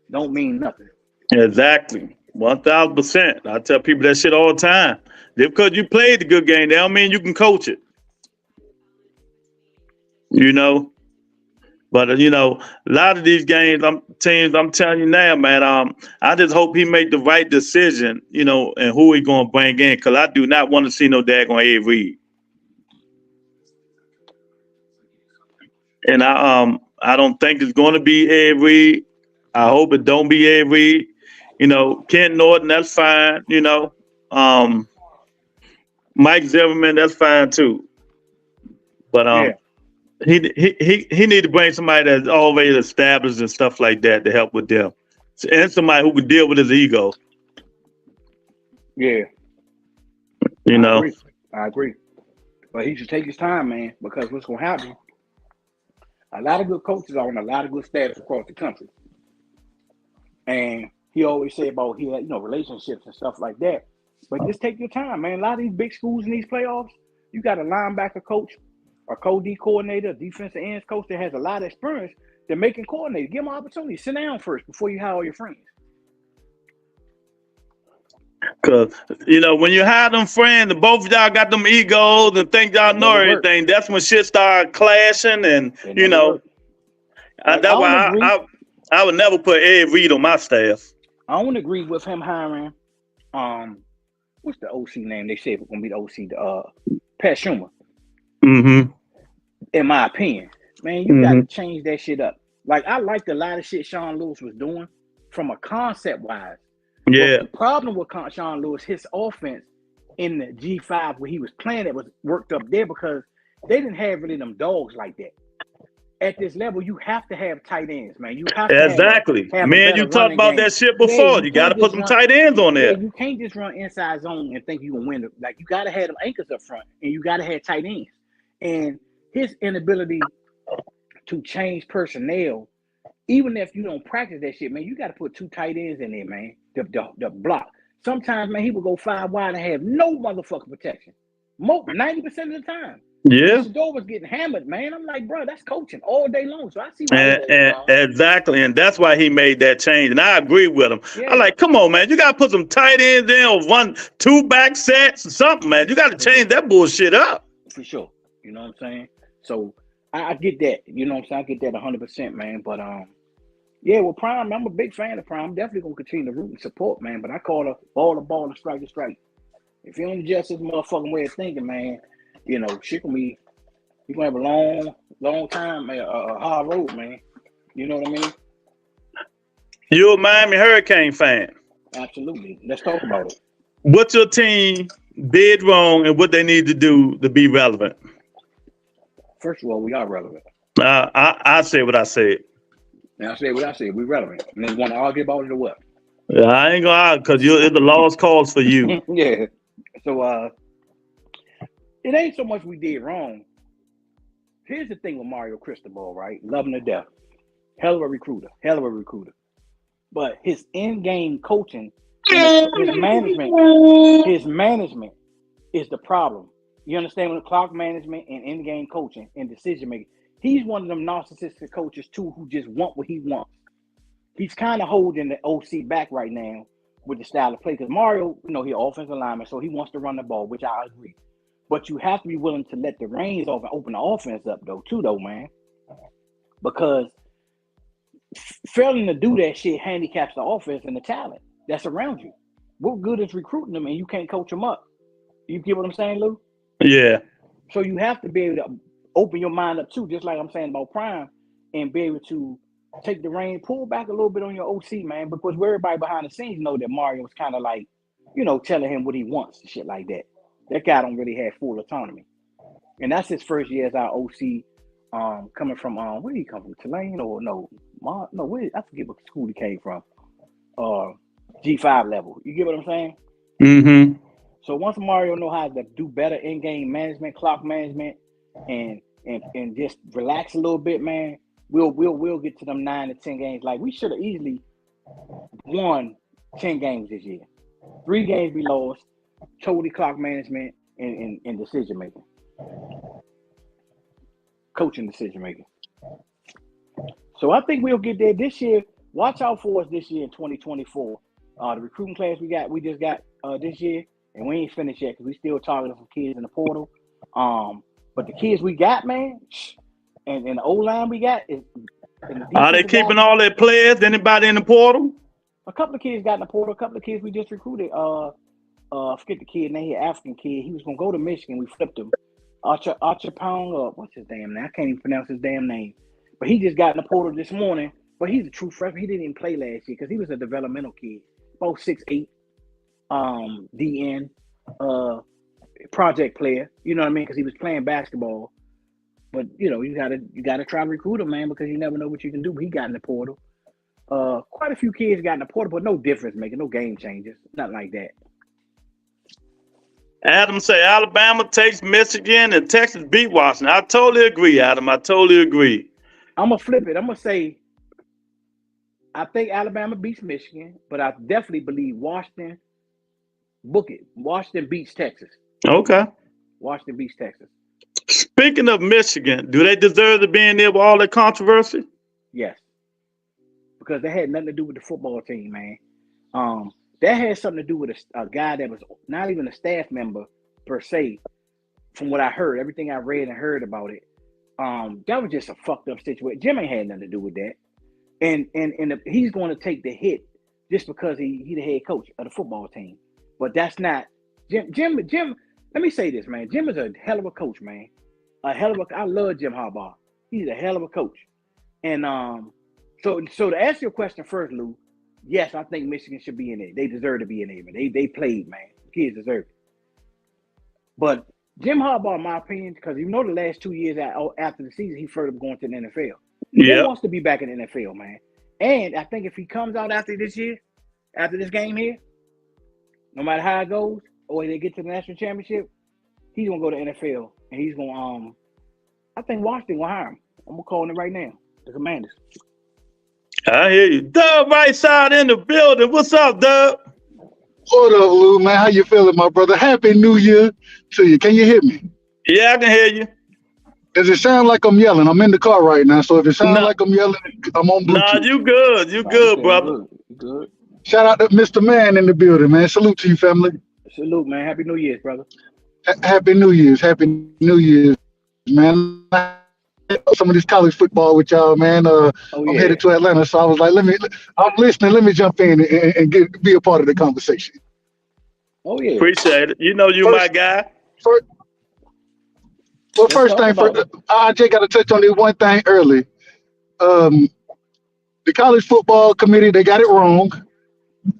don't mean nothing. Exactly. 1,000%. I tell people that shit all the time. Just because you played the good game, that don't mean you can coach it. You know? But, you know, a lot of these teams, I'm telling you now, man, I just hope he make the right decision, you know, and who he going to bring in, because I do not want to see no daggone Ed Reed. And I don't think it's going to be Ed Reed. I hope it don't be Ed Reed. You know, Kent Norton, that's fine, you know. Mike Zimmerman, that's fine too. But he need to bring somebody that's already established and stuff like that to help with them, and somebody who can deal with his ego. Yeah, you know. I agree. But he should take his time, man, because what's gonna happen? A lot of good coaches are on a lot of good staffs across the country, and he always say about relationships and stuff like that. But just take your time, man. A lot of these big schools in these playoffs, you got a linebacker coach, a co-D coordinator, a defensive ends coach that has a lot of experience. They're making coordinators. Give them an opportunity. Sit down first before you hire all your friends. Because, you know, when you hire them friends, and both of y'all got them egos and think y'all know everything, that's when shit start clashing. And, you know, that's why I would never put Ed Reed on my staff. I don't agree with him hiring, what's the OC name? They said it's going to be the OC, Pat Schumer. Mm-hmm. In my opinion. Man, you got Hmm. to change that shit up. Like, I liked a lot of shit Sean Lewis was doing from a concept wise. But Yeah, the problem with Sean Lewis, his offense in the G5 where he was playing, it was worked up there because they didn't have really them dogs like that. At this level, you have to have tight ends, man. You have to exactly. have a Man, better you talked running about game. that shit Yeah, before. you You got can't to put just some run. tight ends on Yeah, there. you can't just run inside zone and think you can win. Like, you got to have them anchors up front, and you got to have tight ends. And his inability to change personnel, even if you don't practice that shit, man, you got to put 2 tight ends in there, man. The block. Sometimes, man, he would go 5 wide and have no motherfucking protection. 90% of the time. And Yeah. Shador was getting hammered, man. I'm like, bro, that's coaching all day long. So I see why he And, let it and go. exactly, and that's why he made that change. And I agree with him. I Yeah, like, come on, man, you got to put some tight ends in or 2 back sets or something, man. You got to for sure. change that bullshit up. For sure. You know what I'm saying? So I get that. You know what I'm saying? I get that 100%, man. But yeah, well, Prime, I'm a big fan of Prime. I'm definitely gonna continue to root and support, man. But I call a ball and strike to strike. If you don't adjust this motherfucking way of thinking, man, you know, shit gonna be, you gonna have a long time, man, a hard road, man. You know what I mean? You're a Miami Hurricane fan. Absolutely. Let's talk about it. What your team did wrong and what they need to do to be relevant? First of all, we are relevant. I say what I said. And I say what I said. We relevant. And then want to argue about it or what? I ain't gonna argue because it's the lost cause for you. Yeah. So it ain't so much we did wrong. Here's the thing with Mario Cristobal, right? Love him to death. Hell of a recruiter. But his in-game coaching and his management is the problem. You understand? When the clock management and in-game coaching and decision making, he's one of them narcissistic coaches too who just want what he wants. He's kind of holding the OC back right now with the style of play because Mario, you know, he's offensive lineman, so he wants to run the ball, which I agree. But you have to be willing to let the reins off and open the offense up, though, man. Because failing to do that shit handicaps the offense and the talent that's around you. What good is recruiting them and you can't coach them up? You get what I'm saying, Lou? Yeah. So you have to be able to open your mind up too, just like I'm saying about Prime, and be able to take the rein, pull back a little bit on your OC, man, because everybody behind the scenes know that Mario was kind of like, you know, telling him what he wants and shit like that. That guy don't really have full autonomy. And that's his first year as our OC, coming from, where did he come from? Tulane or no? I forget what school he came from. G5 level. You get what I'm saying? Mm-hmm. So once Mario know how to do better in-game management, clock management, and just relax a little bit, man, we'll get to them 9 to 10 games. Like, we should have easily won 10 games this year. 3 games we lost, totally clock management and decision making. Coaching decision making. So I think we'll get there this year. Watch out for us this year in 2024. The recruiting class we just got this year, and we ain't finished yet because we still targeting some kids in the portal. But the kids we got, man, and the O-line we got is. Are they keeping all their players? Anybody in the portal? A couple of kids got in the portal. A couple of kids we just recruited. I forget the kid name. He African kid. He was gonna go to Michigan. We flipped him. Archer Pound, what's his damn name? I can't even pronounce his damn name. But he just got in the portal this morning. But he's a true freshman. He didn't even play last year because he was a developmental kid. About 6'8", DN, project player. You know what I mean? Because he was playing basketball. But you know, you gotta try to recruit him, man, because you never know what you can do. But he got in the portal. Quite a few kids got in the portal, but no difference making, no game changes, nothing like that. Adam say Alabama takes Michigan and Texas beat Washington. I totally agree, Adam. I totally agree. I'm gonna flip it. I'm gonna say I think Alabama beats Michigan, but I definitely believe Washington. Book it. Washington beats Texas. Okay. Washington beats Texas. Speaking of Michigan, do they deserve to be in there with all that controversy? Yes. Because they had nothing to do with the football team, man. That had something to do with a guy that was not even a staff member per se, from what I heard, everything I read and heard about it. That was just a fucked up situation. Jim ain't had nothing to do with that. And he's going to take the hit just because he the head coach of the football team. But that's not Jim. Let me say this, man. Jim is a hell of a coach, man. I love Jim Harbaugh. He's a hell of a coach. And so to answer your question first, Lou, yes, I think Michigan should be in there. They deserve to be in there, man. They played, man. The kids deserve it. But Jim Harbaugh, in my opinion, because you know the last 2 years after the season, he further going to the NFL. He wants to be back in the NFL, man. And I think if he comes out after this year, after this game here, no matter how it goes, or they get to the national championship, he's gonna go to NFL and he's gonna I think Washington will hire him. I'm gonna call him right now. The Commanders. I hear you. Dub right side in the building. What's up, Dub? What up, Lou, man? How you feeling, my brother? Happy New Year to you. Can you hear me? Yeah, I can hear you. Does it sound like I'm yelling? I'm in the car right now, so if it sounds like I'm yelling, I'm on Bluetooth. Nah, you good. You good, brother. Good. Shout out to Mr. Man in the building, man. Salute to you, family. Salute, man. Happy New Year's, brother. Happy New Year's. Happy New Year's, man. Some of this college football with y'all, man. I'm headed to Atlanta, so I was like, I'm listening. Let me jump in and be a part of the conversation. Oh yeah, appreciate it. You know you my guy. First thing first, I just got to touch on this one thing early. The college football committee, they got it wrong.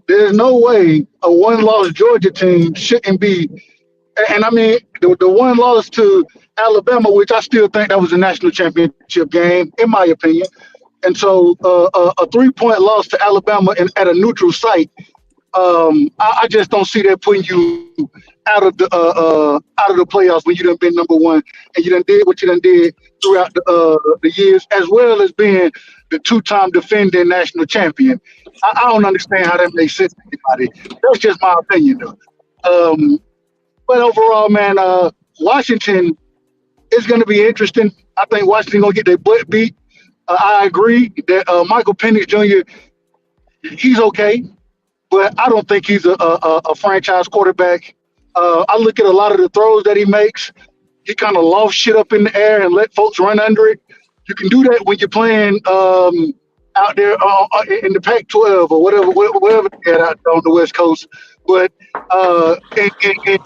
There's no way a one-loss Georgia team shouldn't be. And I mean, the one loss to Alabama, which I still think that was a national championship game, in my opinion. And so a 3-point loss to Alabama at a neutral site, I just don't see that putting you out of the playoffs when you done been number one and you done did what you done did throughout the years, as well as being the 2-time defending national champion. I don't understand how that makes sense to anybody. That's just my opinion, though. But overall, man, Washington is going to be interesting. I think Washington going to get their butt beat. I agree that Michael Penix Jr., he's okay, but I don't think he's a franchise quarterback. I look at a lot of the throws that he makes. He kind of loft shit up in the air and let folks run under it. You can do that when you're playing out there in the Pac-12 or whatever they had out there on the West Coast. But in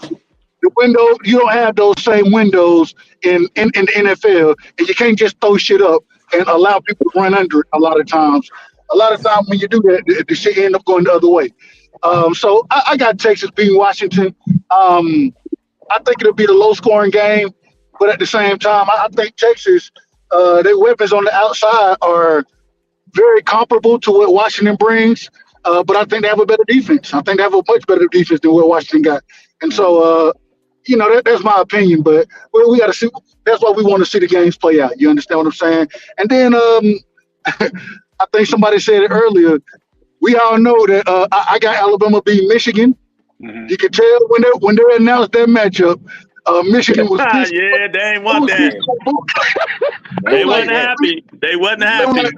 the window, you don't have those same windows in the NFL, and you can't just throw shit up and allow people to run under it a lot of times. A lot of times when you do that, the shit end up going the other way. So I got Texas beating Washington. I think it'll be the low-scoring game, but at the same time, I think Texas, their weapons on the outside are very comparable to what Washington brings, but I think they have a better defense. I think they have a much better defense than what Washington got. And so, that's my opinion, but we got to see. That's why we want to see the games play out. You understand what I'm saying? And then I think somebody said it earlier. We all know that I got Alabama beating Michigan. Mm-hmm. You can tell when they announced that matchup, Michigan was pissed. Yeah, they ain't want that. They wasn't happy. They wasn't happy.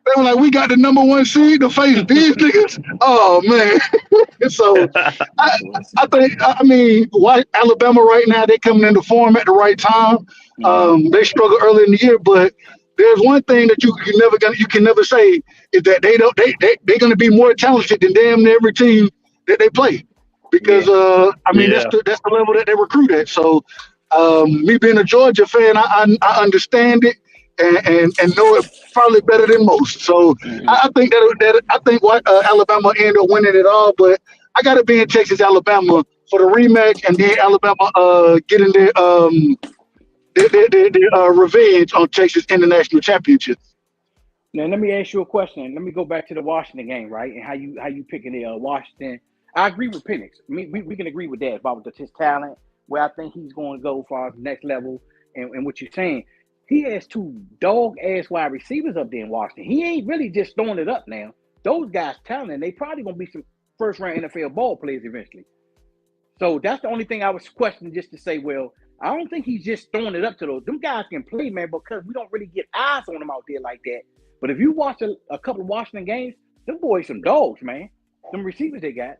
They were like, we got the number 1 seed to face these niggas. Oh man! So I mean, why Alabama right now? They coming into form at the right time. They struggled early in the year, but there's one thing that you can never say is that they're gonna be more talented than damn near every team that they play, because that's the level that they recruit at. So me being a Georgia fan, I understand it. And know it probably better than most. So I think Alabama ended up winning it all, but I got to be in Texas, Alabama for the rematch, and then Alabama getting their revenge on Texas in the national championship. Now let me ask you a question. Let me go back to the Washington game, right? And how you picking the Washington? I agree with Penix. I mean, we can agree with that about his talent, where I think he's going to go for the next level, and what you're saying. He has 2 dog-ass wide receivers up there in Washington. He ain't really just throwing it up now. Those guys talented. They probably going to be some first-round NFL ball players eventually. So that's the only thing I was questioning, just to say, well, I don't think he's just throwing it up to those. Them guys can play, man, because we don't really get eyes on them out there like that. But if you watch a couple of Washington games, them boys some dogs, man. Them receivers they got.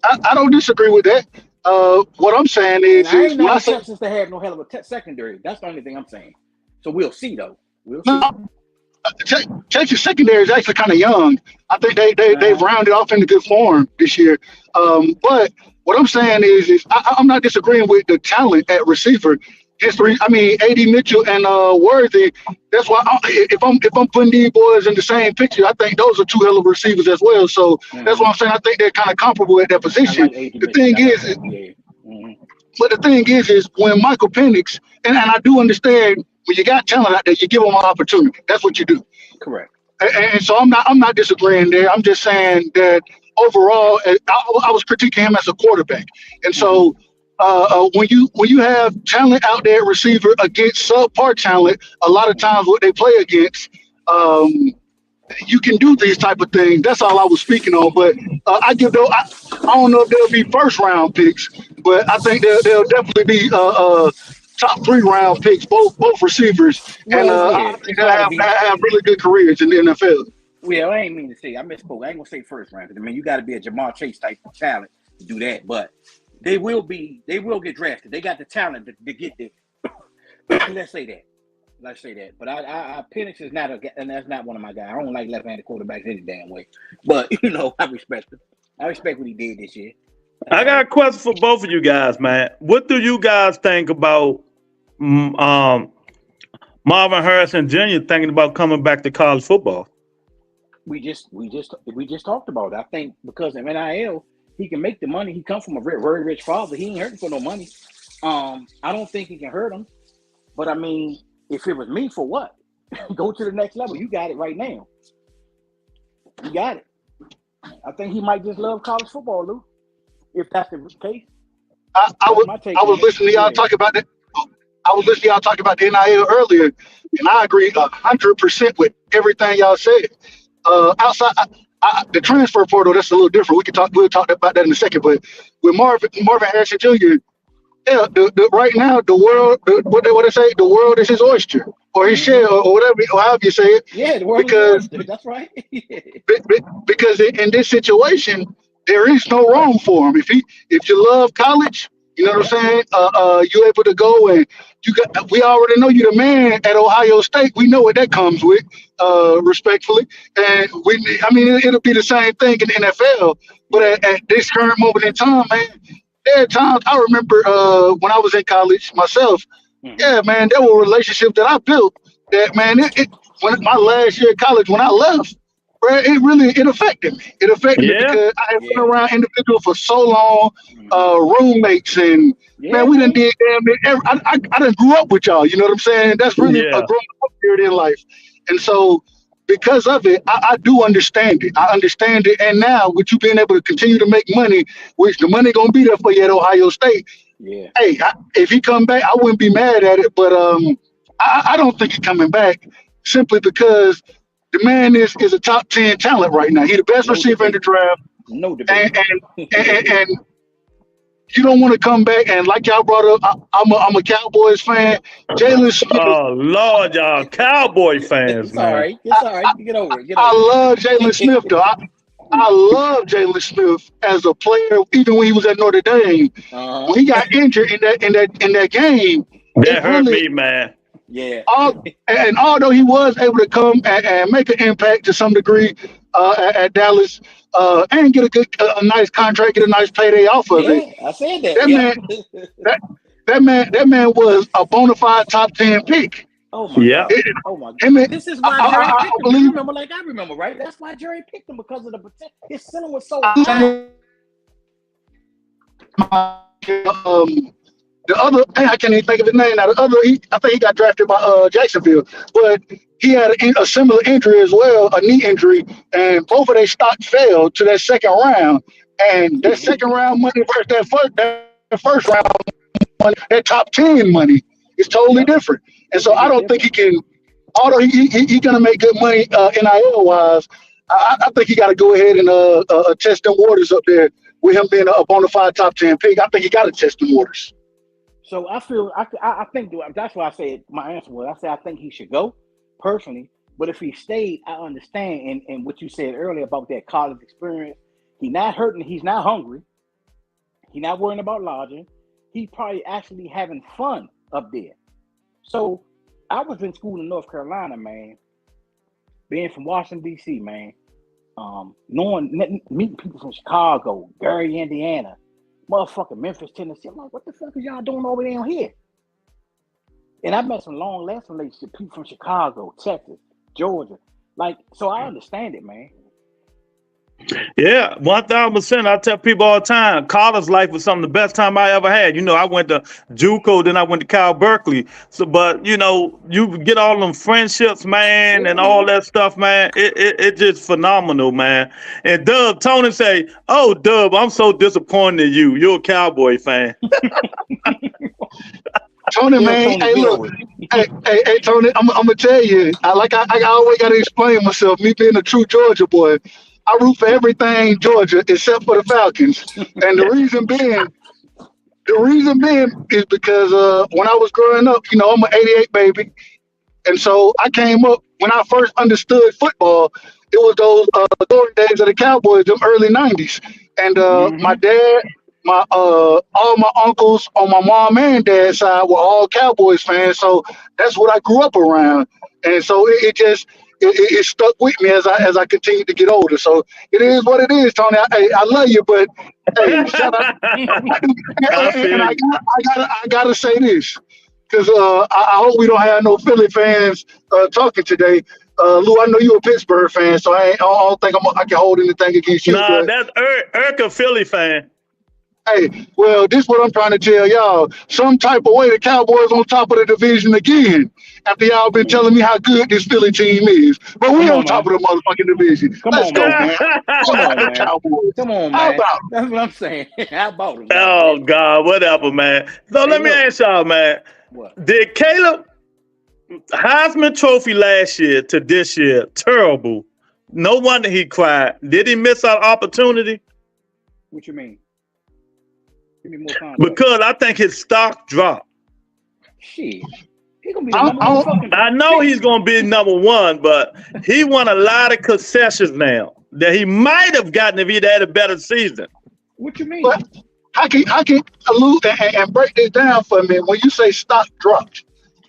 I don't disagree with that. What I'm saying is, I ain't not Texas to have no hell of a secondary. That's the only thing I'm saying. So we'll see, though. We'll see. Texas secondary is actually kind of young. I think they've rounded off into good form this year. But what I'm saying is I'm not disagreeing with the talent at receiver. history. I mean, AD Mitchell and Worthy. That's why if I'm putting these boys in the same picture, I think those are two hell of receivers as well. So that's what I'm saying. I think they're kind of comparable at that I position. like AD The Mitchell. thing I like is, him. Yeah. Mhm. but the thing is when Michael Penix, and I do understand when you got talent out there, you give them an opportunity. That's what you do. Correct. And so I'm not disagreeing there. I'm just saying that overall, I was critiquing him as a quarterback, and Mhm. so when you have talent out there at receiver against subpar talent, a lot of times what they play against, um, you can do these type of things. That's all I was speaking on. But I give though I don't know if they'll be first round picks, but I think they'll definitely be top 3 round picks, both receivers, and Well, I yeah, think it's they'll got to have be. have really good careers in the NFL. Well, I ain't mean to say. I misspoke. I ain't gonna say first round. 'Cause, I mean, you got to be a Jamar Chase type of talent to do that. But they will be. They will get drafted. They got the talent to get there. Let's say that. Let's say that. But I Penix is not and that's not one of my guys. I don't like left-handed quarterbacks any damn way. But I respect him. I respect what he did this year. I got a question for both of you guys, man. What do you guys think about mm, um, Marvin Harrison Jr. thinking about coming back to college football? We just talked about it. I think because of NIL, he can make the money. He comes from a very rich father. He ain't hurting for no money. I don't think he can hurt him. But I mean, if it was me, for what? Go to the next level. You got it right now. You got it. I think he might just love college football, Lou. If that's the case, I, I that's was my take I on was it. listening to y'all Yeah. talk about that. I was listening to y'all talk about the NIL earlier, and I agree 100% with everything y'all said. Outside the transfer portal, that's a little different. We'll talk about that in a second. But with Marvin Harrison Jr., yeah, right now the world, what they say, the world is his oyster or his Mm-hmm. shell or whatever, or however you say it, Yeah, the world is your because oyster. That's right. because in this situation there is no wrong for him. If you love college, you know what I'm saying. You able to go and we already know you the man at Ohio State. We know what that comes with, respectfully, and I mean it'll be the same thing in the NFL. But Yeah. at this current moment in time, man, there are times I remember when I was in college myself. Mm-hmm. Yeah, man, there were relationships that I built that, man, when my last year of college when I left, bro, it affected me. It affected me Yeah, because I had been Yeah. around individuals for so long, Mm-hmm. roommates, and Yeah, man, we done man. did damn near I done grew up with y'all. You know what I'm saying? That's really a yeah, growing up period in life, and so because of it, I do understand it. I understand it, and now with you being able to continue to make money, which the money gonna be there for you at Ohio State. Yeah. Hey, if he come back, I wouldn't be mad at it, but I don't think he's coming back simply because the man is a top 10 talent right now. He's the best No receiver in the debate. draft, No debate. and you don't want to come back and like y'all brought up. I'm a Cowboys fan. Jalen Smith. oh Lord, y'all Cowboy fans, It's all man. right. It's all right. Get over it. Get I over love Jalen Smith it. though. I love Jalen Smith as a player, even when he was at Notre Dame. Uh-huh. When he got injured in that game, it That hurt really me, man. Yeah. and although he was able to come and make an impact to some degree at Dallas, and get a nice contract, get a nice payday off of it, Yeah. I said that. that Yep. man, that that man was a bona fide top 10 pick. Oh my Yep. God. It, Oh my God. him and- This is I, why I, Jerry I I picked him. You believe. remember, like I remember, right? That's why Jerry picked him because of the potential. His ceiling was so high. I, the other, I can't even think of his name now. I think he got drafted by Jacksonville, but he had a similar injury as well, a knee injury, and both of their stocks fell to that second round. And that second round money versus that first round money, that top 10 money is totally Yep. different. And so I Completely don't think he different. can. Although he gonna make good money NIL wise, I think he got to go ahead and test them waters up there with him being a bona fide top 10 pick. I think he got to test the waters. So I feel I think that's why I said my answer was I said I think he should go personally. But if he stayed, I understand and what you said earlier about that college experience. He's not hurting. He's not hungry. He's not worrying about lodging. He probably actually having fun up there. So I was in school in North Carolina, man. Being from Washington D.C., man. Meeting people from Chicago, Gary, Indiana, motherfucking Memphis, Tennessee. I'm like, what the fuck is y'all doing over down here? And I met some long lasting relationship people from Chicago, Texas, Georgia. Like, so I understand it, man. Yeah, 1000%. I tell people all the time, college life was some of the best time I ever had. You know, I went to JUCO, then I went to Cal Berkeley. So, but you know, you get all them friendships, man, Yeah, and all man. that stuff, man. It just phenomenal, man. And Tony say, "Oh, Dub, I'm so disappointed in you. You're a Cowboy fan." Tony, Tell man, Tony hey, look, Glory. hey, Tony, I'm gonna tell you, I always gotta explain myself. Me being a true Georgia boy, I root for everything Georgia except for the Falcons, and the reason being is because when I was growing up, you know, I'm an '88 baby, and so I came up when I first understood football. It was those glory days of the Cowboys, them early '90s, and my Mm-hmm. dad, my all my uncles on my mom and dad's side were all Cowboys fans. So that's what I grew up around, and so it just it stuck with me as I continued to get older. So it is what it is, Tony. I love you, but hey, shout out, I and feel you. I gotta say this because I hope we don't have no Philly fans talking today. Lou, I know you're a Pittsburgh fan, so I don't think I can hold anything against you. Nah, But that's Urka Philly fan. hey, well, this is what I'm trying to tell y'all. Some type of way the Cowboys on top of the division again. After y'all been telling me how good this Philly team is, but we Come on on, top man. of the motherfucking division. Come Let's on, go, man. man. Come on, The man. Cowboys. Come on, How man. about That's what I'm saying. How about him? Oh God, whatever, man. So Hey, let me look. ask y'all, man. What? Did Caleb Heisman Trophy last year to this year terrible? No wonder he cried. Did he miss out opportunity? What you mean? Give me more context. Because I think his stock dropped. Shit. He gonna be the I, number I, one don't- fucking I know pick. he's gonna be number one, but he won a lot of concessions now that he might have gotten if he'd had a better season. What you mean? but how can allude and break this down for me when you say stock dropped?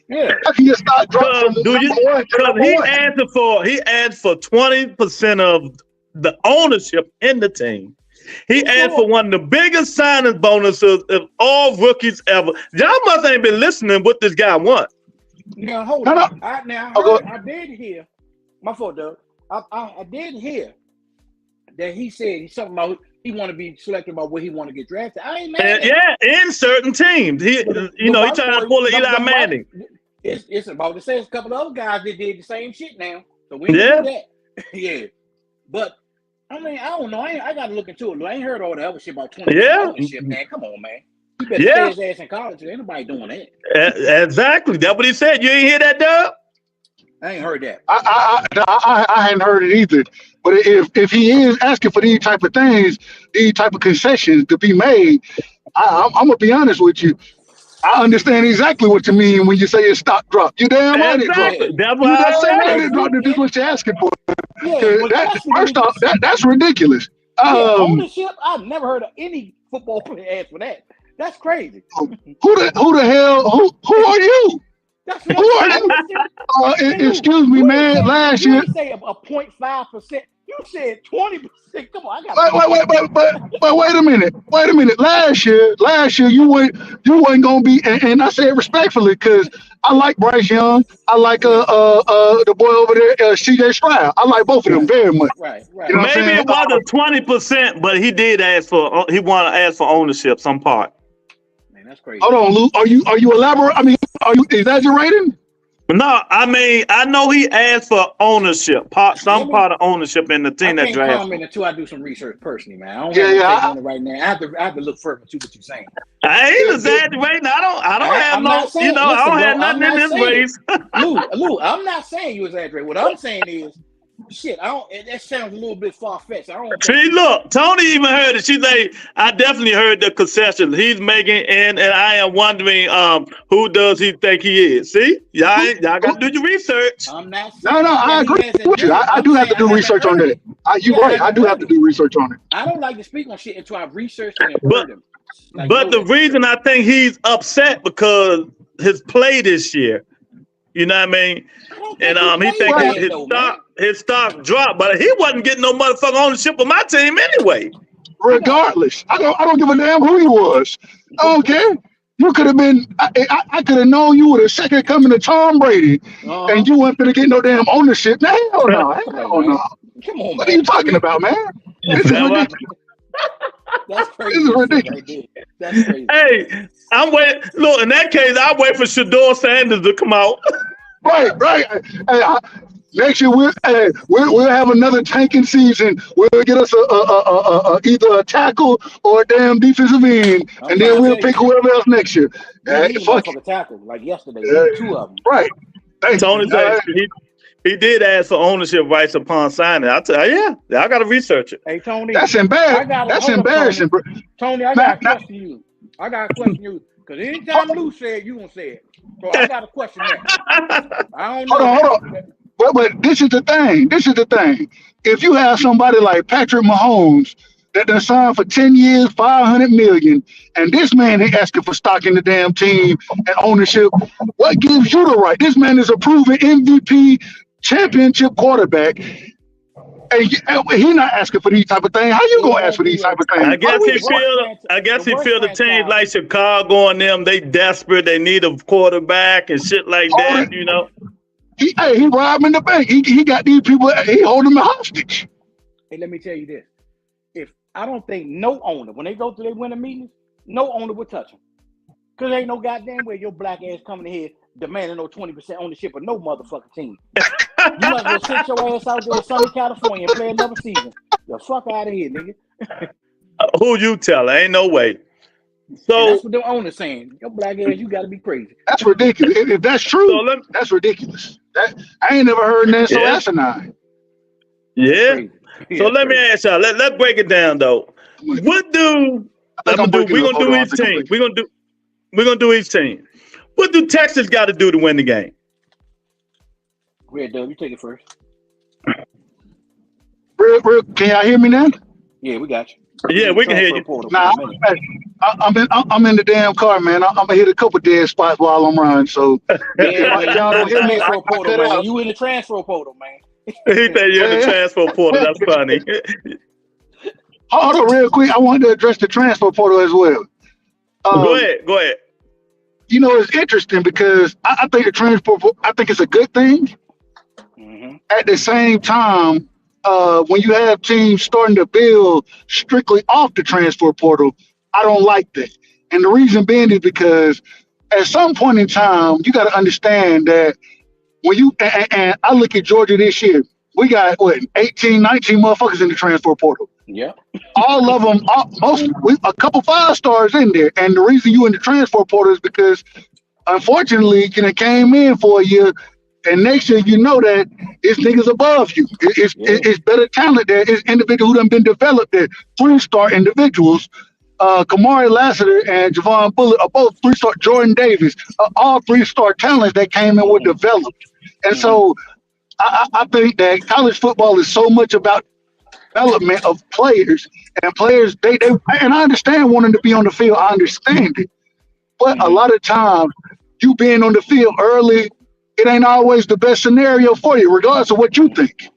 Yeah. How can your stock drop Cause from number one to Cause number one? he asked for 20% of the ownership in the team. He asked for one of the biggest signing bonuses of all rookies ever. Y'all must ain't been listening what this guy wants. Now hold No, on. no. I did hear. My fault, Doug. I did hear that he said he's something about he want to be selected about where he want to get drafted. I ain't mad at him. Yeah, in certain teams. He he trying to pull an Eli Manning. It's about to say a couple of other guys that did the same shit now. So we ain't gonna do that. Yeah. But I mean, I don't know. I gotta look into it. I ain't heard all the other shit about 20% ownership, man. Come on, man. He better stay his ass in college. Ain't nobody doing that. Exactly. That's what he said. You ain't hear that, Doug? I ain't heard that. I hadn't heard it either. But if he is asking for these type of things, these type of concessions to be made, I'm gonna be honest with you. I understand exactly what you mean when you say your stock dropped. You damn right it dropped. Exactly. That's You why I damn said right it. it dropped. This is what you're asking for. Yeah, 'Cause but that, first off, that's ridiculous. ownership. I've never heard of any football player ask for that. That's crazy. Who the hell? Who are you? That's what Who are you? Excuse me, man. Last you year, didn't say a 0.5%. You said 20%. Come on, I got. wait a minute. Wait a minute. Last year, you wasn't gonna be, and I say it respectfully because I like Bryce Young. I like the boy over there, C.J. Stroud. I like both of them very much. Right. You know what I'm Maybe saying? it wasn't 20%, but he did ask for. He wanted to ask for ownership, some part. Man, that's crazy. Hold on, Lou. Are you elaborate? I mean, are you exaggerating? No, I mean I know he asked for ownership, some part of ownership in the team that I can't drafted. comment until I do some research personally, man. I don't Yeah, have yeah, to take on it right now. I have to look further to what you're saying. I ain't exaggerating. I don't have I'm no, not saying, I don't listen, have bro, I'm nothing in not this saying race. Lou, I'm not saying you exaggerate. What I'm saying is, shit, that sounds a little bit far-fetched. I don't. See, look, Tony even heard it. She say, I definitely heard the concessions he's making, and I am wondering, who does he think he is? See, y'all got to do your research. I'm not saying. No, I agree with you. I do have to do research on that. You're right. I do have to do research on it. I don't like to speak on shit until I've researched it and But heard him. Like, but the reason I think he's upset because his play this year, you know what I mean? And he think his stock dropped, but he wasn't getting no motherfucking ownership of my team anyway. Regardless, I don't give a damn who he was. I don't care. You could have been. I could have known you were the second coming to Tom Brady, and you weren't gonna get no damn ownership. Now, hell no, Come hell on, no. man. Come on, What man. are you talking about, man? This is That what- ridiculous. That's This crazy. is Shit right ridiculous. there. That's crazy. Hey, I'm waiting. Look, in that case, I wait for Shador Sanders to come out. Right. Hey, next year we'll have another tanking season. We'll get us either a tackle or a damn defensive end, I'm and trying then to we'll tell pick you, whoever else next year. we need a Fuck it. motherfucker tackle like yesterday. We need two of them. Right. Thank Tony you. said he did ask for ownership rights upon signing. I tell you, yeah, I got to research it. Hey, Tony. That's embarrassing. That's hold up, embarrassing, bro. Tony, I got a question you. Because anytime Lou said, you gonna say it. So I got a question that. I don't know. Hold on. But this is the thing. If you have somebody like Patrick Mahomes that done signed for 10 years, 500 million, and this man ain't asking for stock in the damn team and ownership, what gives you the right? This man is a proven MVP championship quarterback. And he not asking for these type of things. How you gonna ask for these type of things? I guess he feel the teams like Chicago and them, they desperate, they need a quarterback and shit like that, you know. He robbing the bank. He got these people, he holding them hostage. Hey, let me tell you this. If I don't think no owner, when they go through their winter meetings, no owner would touch them. Because ain't no goddamn way your black ass coming in here demanding no 20% ownership of no motherfucking team. You might as well sit your ass out there in sunny California and play another season. The fuck out of here, nigga. Who you tell? Ain't no way. So and that's what the owner's saying. Your black ass, you got to be crazy. That's ridiculous. If that's true, that's ridiculous. I ain't never heard that so asinine. Yeah. So let me ask y'all. Let's break it down though. What do we're gonna do each team? We're gonna do each team. What do Texas got to do to win the game? Go ahead, Doug. You take it first. Real, can y'all hear me now? Yeah, we got you. Yeah, we can hear you. Nah, I'm in the damn car, man. I'm gonna hit a couple dead spots while I'm running. So y'all don't hear me. Man. You in the transfer portal, man. He said you're in the transfer portal. That's funny. Hold on, real quick. I wanted to address the transfer portal as well. Go ahead. You know, it's interesting because I think the transfer. I think it's a good thing. Mm-hmm. At the same time, when you have teams starting to build strictly off the transfer portal, I don't like that. And the reason being is because at some point in time, you got to understand that when you and I look at Georgia this year, we got 18, 19 motherfuckers in the transfer portal. Yeah. All of them, a couple 5 stars in there. And the reason you in the transfer portal is because, unfortunately, you came in for a year, and next year you know that it's niggas above you. It's better talent there. It's individuals who done been developed there. 3-star individuals. Kamari Lassiter and Javon Bullock are both 3-star. Jordan Davis, all 3-star talents that came and were developed. And so I think that college football is so much about development of players, and players they and I understand wanting to be on the field. I understand it, but a lot of times you being on the field early, it ain't always the best scenario for you, regardless of what you think.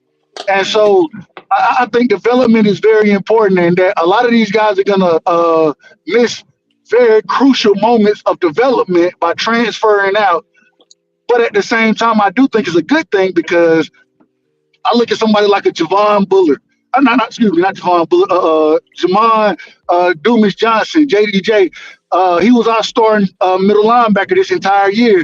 And so I think development is very important, and that a lot of these guys are gonna miss very crucial moments of development by transferring out. But at the same time, I do think it's a good thing because I look at somebody like a Javon Bullard. Not Javon Bullard. Jamon Dumas Johnson, JDJ. He was our starting middle linebacker this entire year.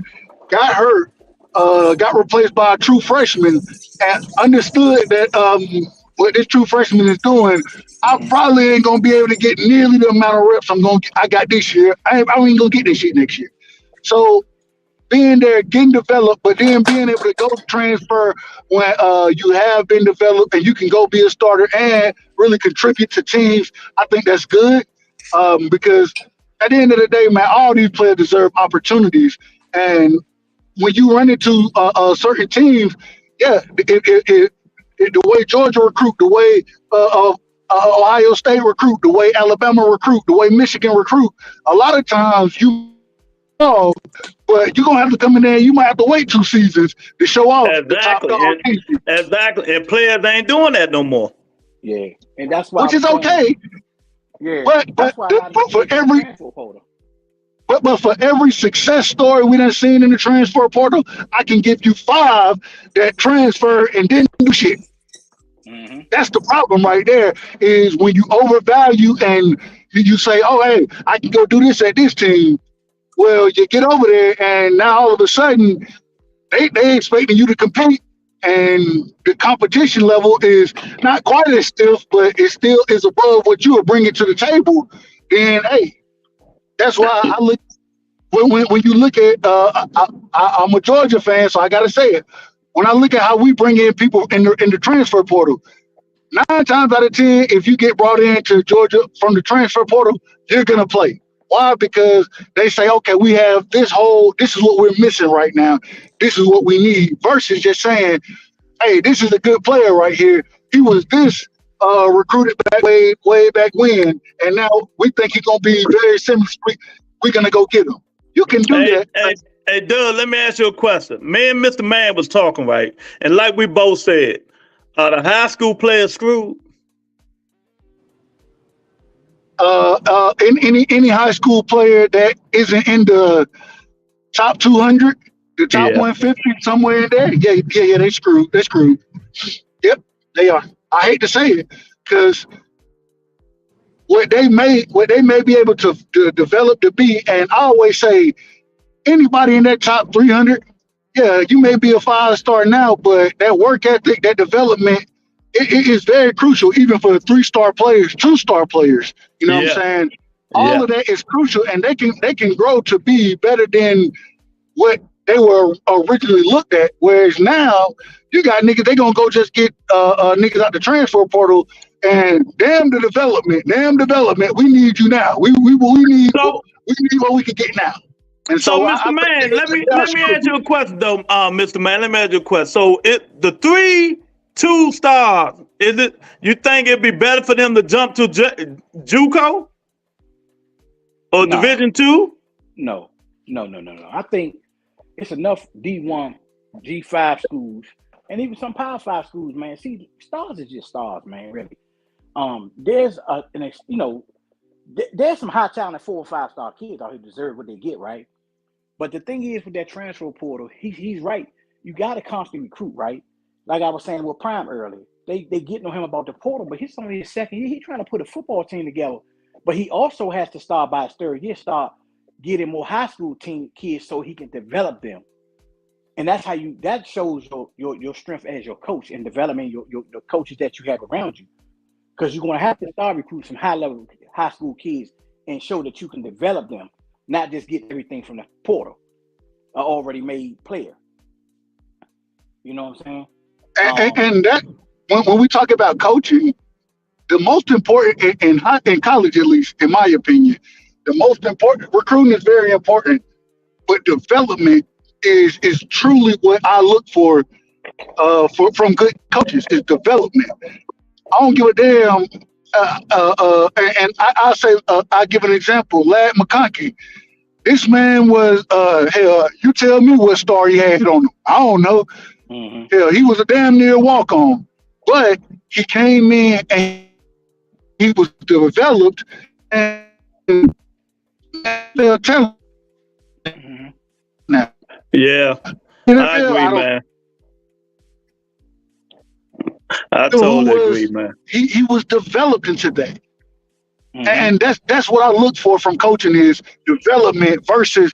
Got hurt. Got replaced by a true freshman, and understood that what this true freshman is doing, I probably ain't gonna be able to get nearly the amount of reps I got this year. I ain't gonna get this shit next year. So being there, getting developed, but then being able to go transfer when you have been developed and you can go be a starter and really contribute to teams, I think that's good because at the end of the day, man, all these players deserve opportunities. And when you run into certain teams, the way Georgia recruit, the way Ohio State recruit, the way Alabama recruit, the way Michigan recruit, a lot of times but you're going to have to come in there and you might have to wait 2 seasons to show off. Exactly. And players ain't doing that no more. Yeah. And that's why. Which is okay. Yeah. But for every. But for every success story we done seen in the transfer portal, I can give you 5 that transfer and didn't do shit. Mm-hmm. That's the problem right there. Is when you overvalue and you say, "Oh, hey, I can go do this at this team." Well, you get over there, and now all of a sudden they expecting you to compete, and the competition level is not quite as stiff, but it still is above what you are bringing to the table. And hey, that's why I look when you look at I'm a Georgia fan, so I got to say it. When I look at how we bring in people in the transfer portal, 9 times out of 10, if you get brought into Georgia from the transfer portal, you're gonna play. Why? Because they say, okay, we have this is what we're missing right now. This is what we need. Versus just saying, hey, this is a good player right here. He was this recruited back way back when, and now we think he's gonna be very similar. We're gonna go get him. You can do Hey, that. hey, hey, Doug, let me ask you a question. Me and Mr. Man was talking, right? And like we both said, the high school players screwed. In any high school player that isn't in the top 200, the top Yeah. 150, somewhere in there, yeah, they screwed. They screwed. Yep, they are. I hate to say it, because what they may be able to develop to be, and I always say, anybody in that top 300, yeah, you may be a 5-star now, but that work ethic, that development, it is very crucial, even for 3-star players, 2-star players. You know what I'm Yeah. saying? All Yeah. of that is crucial, and they can grow to be better than what they were originally looked at. Whereas now, you got niggas, they gonna go just get niggas out the transfer portal, and damn development. We need you now. We need So, what we can get now. And so so Mr. I Man, think let me ask you a question though, Mr. Man. Let me ask you a question. So the 3 2-stars, is it you think it'd be better for them to jump to JUCO or No, Division 2? no. I think it's enough D1, G5 schools, and even some Power 5 schools, man. See, stars is just stars, man. Really. There's there's some high talent 4 or 5-star kids out who deserve what they get, right? But the thing is, with that transfer portal, he's right. You got to constantly recruit, right? Like I was saying with Prime earlier, they getting on him about the portal, but he's only his second year. He's trying to put a football team together, but he also has to start by his 3rd year, start getting more high school team kids so he can develop them. And that's how that shows your strength as your coach and developing your coaches that you have around you. Because you're going to have to start recruiting some high-level high school kids and show that you can develop them, not just get everything from the portal, an already made player. You know what I'm saying? and that when we talk about coaching, the most important in college, at least in my opinion, the most important recruiting is very important, but development is truly what I look for from good coaches is development. I don't give a damn. And I'll say, I'll give an example. Lad McConkey. This man was, hell, you tell me what star he had on him. I don't know. Mm-hmm. Hell, he was a damn near walk-on. But he came in and he was developed and they'll tell Mm-hmm. now. Yeah, I agree, man. I totally agree, man. He was developed into that. Mm-hmm. And that's what I look for from coaching is development versus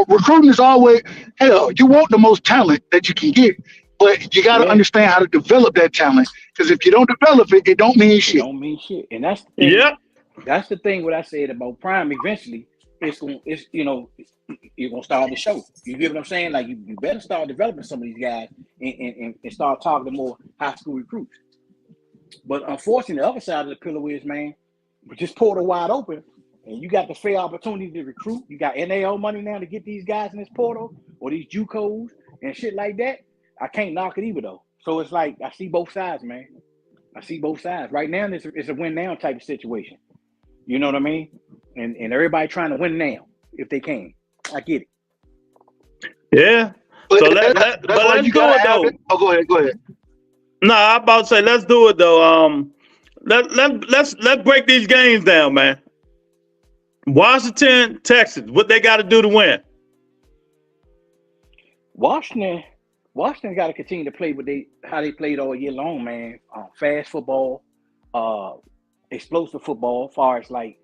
recruiting is always, hell, you want the most talent that you can get, but you got to understand how to develop that talent. Because if you don't develop it, it don't mean shit. It don't mean shit. And that's the thing. Yep. That's the thing what I said about Prime. Eventually, you're gonna start the show. You get what I'm saying? Like you better start developing some of these guys and start talking to more high school recruits. But unfortunately, the other side of the pillow is, man, just portal wide open, and you got the fair opportunity to recruit. You got NAO money now to get these guys in this portal or these JUCOs and shit like that. I can't knock it either though. So it's like I see both sides, man. I see both sides. Right now, it's a win now type of situation. You know what I mean? And everybody trying to win now if they can. I get it. Yeah. But So let's do it though. Oh, go ahead. No, I'm about to say let's do it though. Let's break these games down, man. Washington, Texas. What they got to do to win? Washington, Washington got to continue to play how they played all year long, man. Fast football, uh, explosive football. As far as like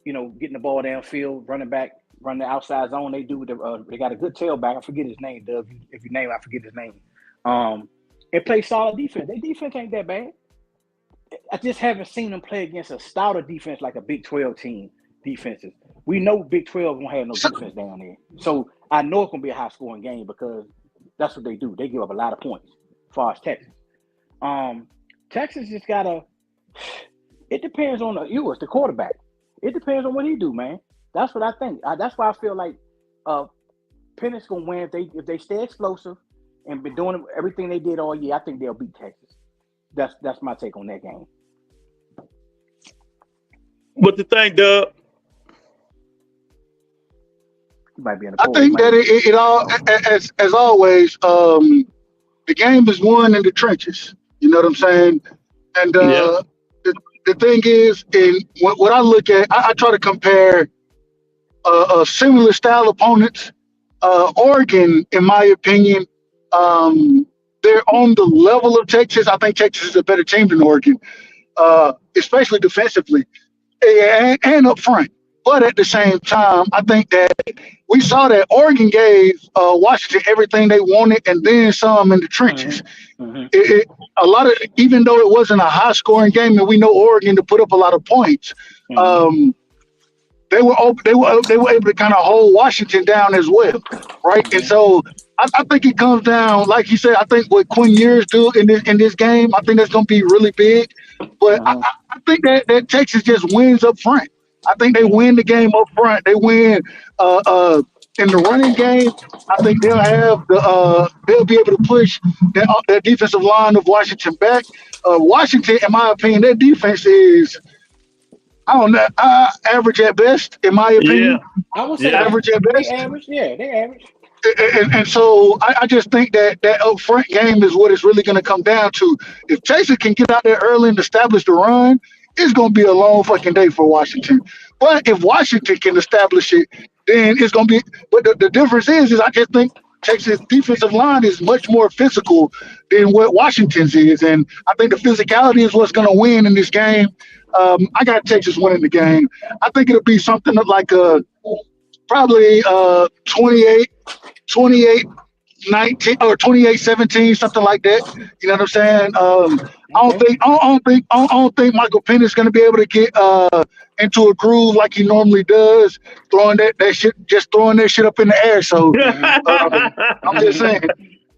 getting the ball downfield, running back, run the outside zone. They got a good tailback. I forget his name, Doug. If you name, I forget his name. And play solid defense. Their defense ain't that bad. I just haven't seen them play against a stouter defense like a Big 12 team defenses. We know Big 12 won't have no defense down there. So I know it's going to be a high-scoring game because that's what they do. They give up a lot of points as far as Texas. Texas just got to – it depends on the quarterback. It depends on what he do, man. That's what I think. That's why I feel like Pennett's going to win if they stay explosive and been doing everything they did all year. I think they'll beat Texas. That's my take on that game. What you think, Doug? You might be in the I cold, think that it all, as always, the game is won in the trenches. You know what I'm saying? And the thing is, what I look at, I try to compare similar style opponents. Oregon, in my opinion, they're on the level of Texas. I think Texas is a better team than Oregon, especially defensively and up front. But at the same time, I think that we saw that Oregon gave Washington everything they wanted and then some in the trenches. Mm-hmm. Even though it wasn't a high scoring game, and we know Oregon to put up a lot of points, they were able to kind of hold Washington down as well, right? And so I think it comes down, like you said, I think what Quinn Ewers do in this game, I think that's going to be really big. But I think that Texas just wins up front. I think they win the game up front. They win in the running game. I think they'll be able to push that defensive line of Washington back. Washington, in my opinion, their defense is, I don't know, average at best, in my opinion. Yeah. I would say average at best. They average, yeah, they average. And so I just think that up front game is what it's really going to come down to. If Texas can get out there early and establish the run, it's going to be a long fucking day for Washington. But if Washington can establish it, then it's going to be. But the difference is I just think Texas' defensive line is much more physical than what Washington's is. And I think the physicality is what's going to win in this game. I got Texas winning the game. I think it'll be something like probably 28-19 or 28-17, something like that. You know what I'm saying? I don't think Michael Penix going to be able to get into a groove like he normally does, throwing that shit up in the air. So I'm just saying,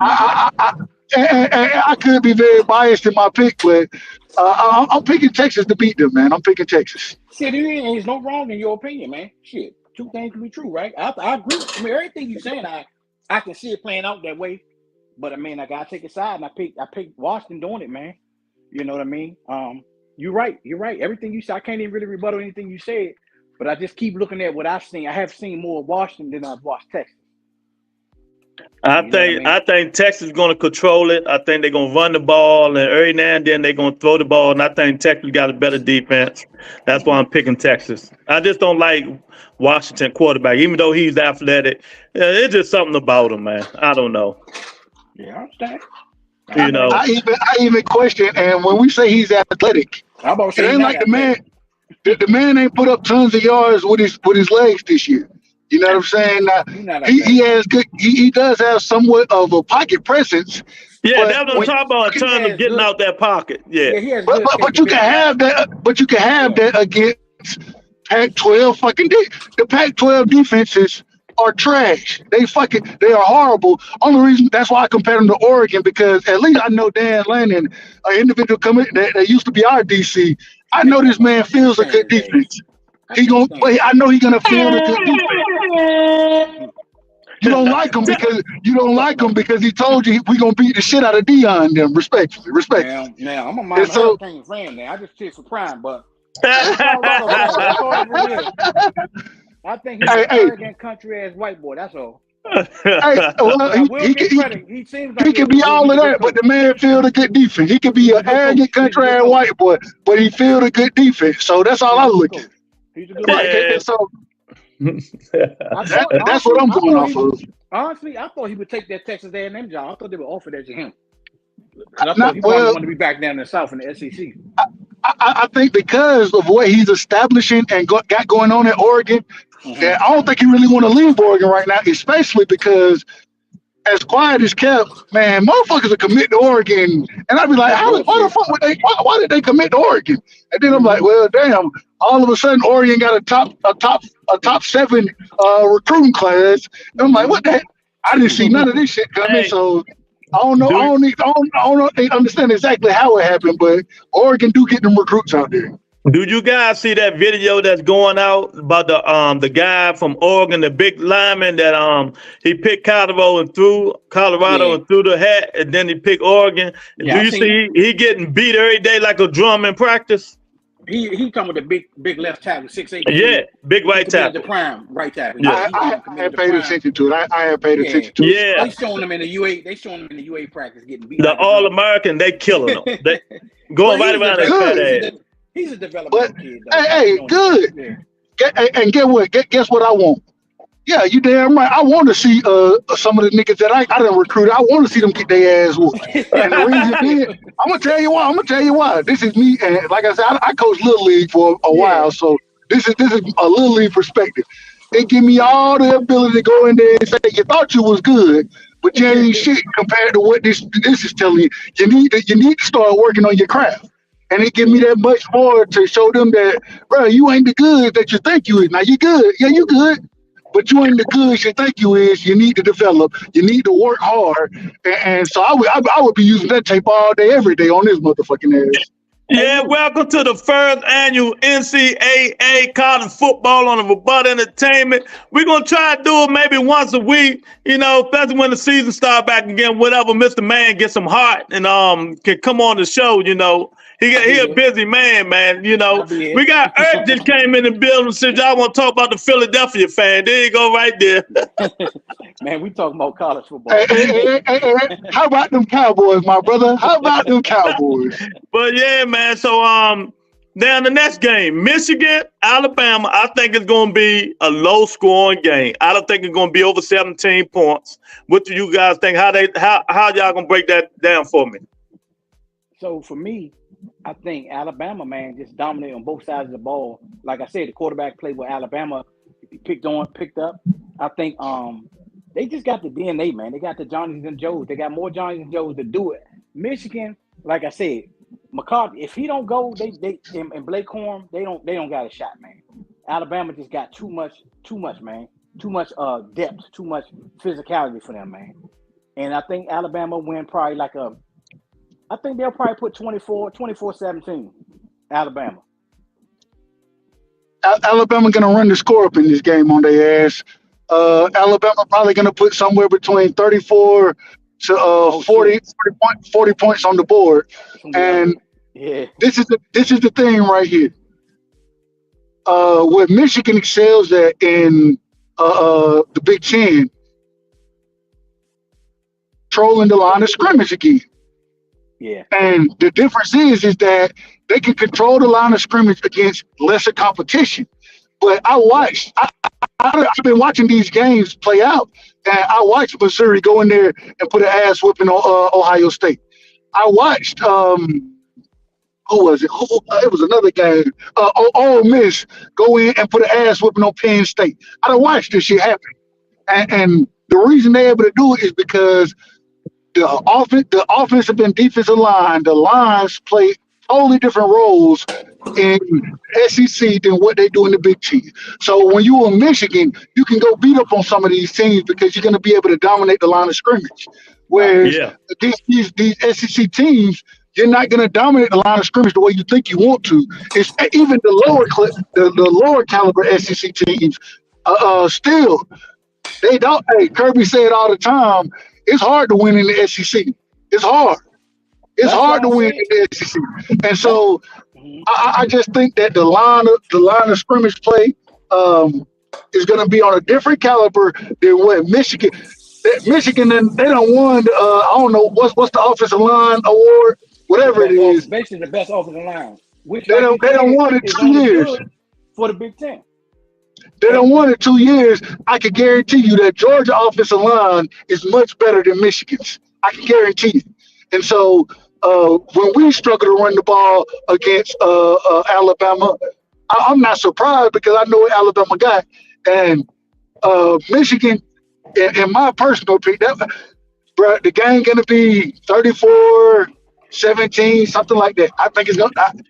I could be very biased in my pick, but I'm picking Texas to beat them, man. I'm picking Texas. Shit, there's no wrong in your opinion, man. Shit, two things can be true, right? I agree. I mean, everything you're saying, I can see it playing out that way. But I mean, I gotta take a side, and I picked Washington doing it, man. You know what I mean? You're right. Everything you said, I can't even really rebuttal anything you said. But I just keep looking at what I've seen. I have seen more of Washington than I've watched Texas. I think Texas is going to control it. I think they're going to run the ball, and every now and then they're going to throw the ball. And I think Texas got a better defense. That's why I'm picking Texas. I just don't like Washington quarterback, even though he's athletic. It's just something about him, man. I don't know. Yeah, I understand. You know, I even question, and when we say he's athletic, I'm about to say it ain't like the man. The man ain't put up tons of yards with his legs this year. You know what I'm saying? He has good. He does have somewhat of a pocket presence. Yeah, that's what I'm talking about. A ton of getting out that pocket. Yeah, but you can have that. But you can have that against Pac-12 fucking. The Pac-12 defenses are trash. They are horrible. Only reason that's why I compare them to Oregon, because at least I know Dan Lannon, an individual that used to be our DC. I know this man feels a good defense. He gonna play. I know he's gonna feel a good defense. You don't like him because he told you we gonna beat the shit out of Deion. Them respectfully. Now I'm a Miami Hurricane fan. Now I just cheer for prime, but I think he's an arrogant country ass white boy. That's all. He seems like he can be all of that, but the man feel a good defense. He can be an arrogant country ass white boy, but he feel a good defense. So that's all I look at. He's a good Right. player. And so I thought, that's what I'm going off he would, of. honestly, I thought he would take that Texas A&M job. I thought they would offer that to him. Because I thought Not he probably well. wanted to be back down in the South in the SEC. I think because of what he's establishing and got going on in Oregon, that I don't think he really want to leave Oregon right now, especially because as quiet as kept, man, motherfuckers are commit to Oregon. And I'd be like, why the fuck would they why did they commit to Oregon? And then I'm like, well, damn, all of a sudden Oregon got a top 7 recruiting class. And I'm like, what the heck? I didn't see none of this shit coming, Hey, so I don't know. do, I don't understand exactly how it happened, but Oregon do get them recruits out there. do you guys see that video that's going out about the guy from Oregon, the big lineman that he picked Colorado and threw the hat, and then he picked Oregon? Yeah, Do you see he getting beat every day like a drum in practice? He come with a big left tackle, 6'8". Yeah, big right tackle. The prime right tackle. Yeah. I have paid attention to it. I have paid attention to it. Yeah, They showing him in the UA. They showing him in the UA practice getting beat. the All American, they killing them. They going right around that fat ass. He's a developmental kid. Though. Hey, good. Yeah. And get what? Guess what I want? Yeah, you damn right. I want to see some of the niggas that I didn't recruit. I want to see them get their ass whooped. And the reason is, I'm gonna tell you why. This is me, and like I said, I coached Little League for a while, so this is a Little League perspective. It give me all the ability to go in there and say you thought you was good, but you ain't shit compared to what this is telling you. You need to start working on your craft. And it give me that much more to show them that, bro, you ain't the good that you think you is. Now you good, yeah, you good, but you ain't the good you think you is. You need to develop. You need to work hard. And so I would be using that tape all day, every day on this motherfucking ass. Yeah, welcome to the first annual NCAA college football on the Rebuttal Entertainment. We're going to try to do it maybe once a week, especially when the season start back again, whatever Mr. Man gets some heart and can come on the show, He a busy man. We got Earth just came in the building, said y'all want to talk about the Philadelphia fan. There you go right there. Man, we talking about college football. Hey, how about them Cowboys, my brother? How about them Cowboys? But yeah, man. So now the next game, Michigan, Alabama. I think it's going to be a low scoring game. I don't think it's going to be over 17 points. What do you guys think? How y'all going to break that down for me? So for me, I think Alabama, man, just dominate on both sides of the ball. Like I said, the quarterback played with Alabama, picked up. I think they just got the DNA, man. They got the Johnnies and Joes. They got more Johnnies and Joes to do it. Michigan, like I said, McCarthy, if he don't go, they and Blake Corum, they don't got a shot, man. Alabama just got too much, man. Too much depth, too much physicality for them, man. And I think Alabama win probably I think they'll probably put 24-17, Alabama. Alabama going to run the score up in this game on their ass. Alabama probably going to put somewhere between 34 to 40 points on the board. And this is the thing right here. What Michigan excels at in the Big Ten, trolling the line of scrimmage again. Yeah. And the difference is that they can control the line of scrimmage against lesser competition. But I've been watching these games play out, and I watched Missouri go in there and put an ass whooping on Ohio State. I watched who was it? It was another game. Ole Miss go in and put an ass whooping on Penn State. I watched this shit happen, and the reason they're able to do it is because the offensive and defensive line, the lines play totally different roles in SEC than what they do in the Big Ten. So when you're in Michigan, you can go beat up on some of these teams because you're going to be able to dominate the line of scrimmage. Whereas these SEC teams, you're not going to dominate the line of scrimmage the way you think you want to. It's even the lower caliber SEC teams still they don't. Hey, Kirby said all the time. It's hard to win in the SEC. It's hard. It's hard to win in the SEC. And so I just think that the line of scrimmage play is going to be on a different caliber than what Michigan. Michigan, they don't won. I don't know what's the offensive line award, whatever it is. Basically, the best offensive line. Which they don't won in 2 years. for the Big Ten. They don't won in 2 years. I can guarantee you that Georgia offensive line is much better than Michigan's. I can guarantee you. And so when we struggle to run the ball against Alabama, I'm not surprised because I know what Alabama got. And Michigan, in my personal opinion, the game going to be 34-17, something like that. I think it's going to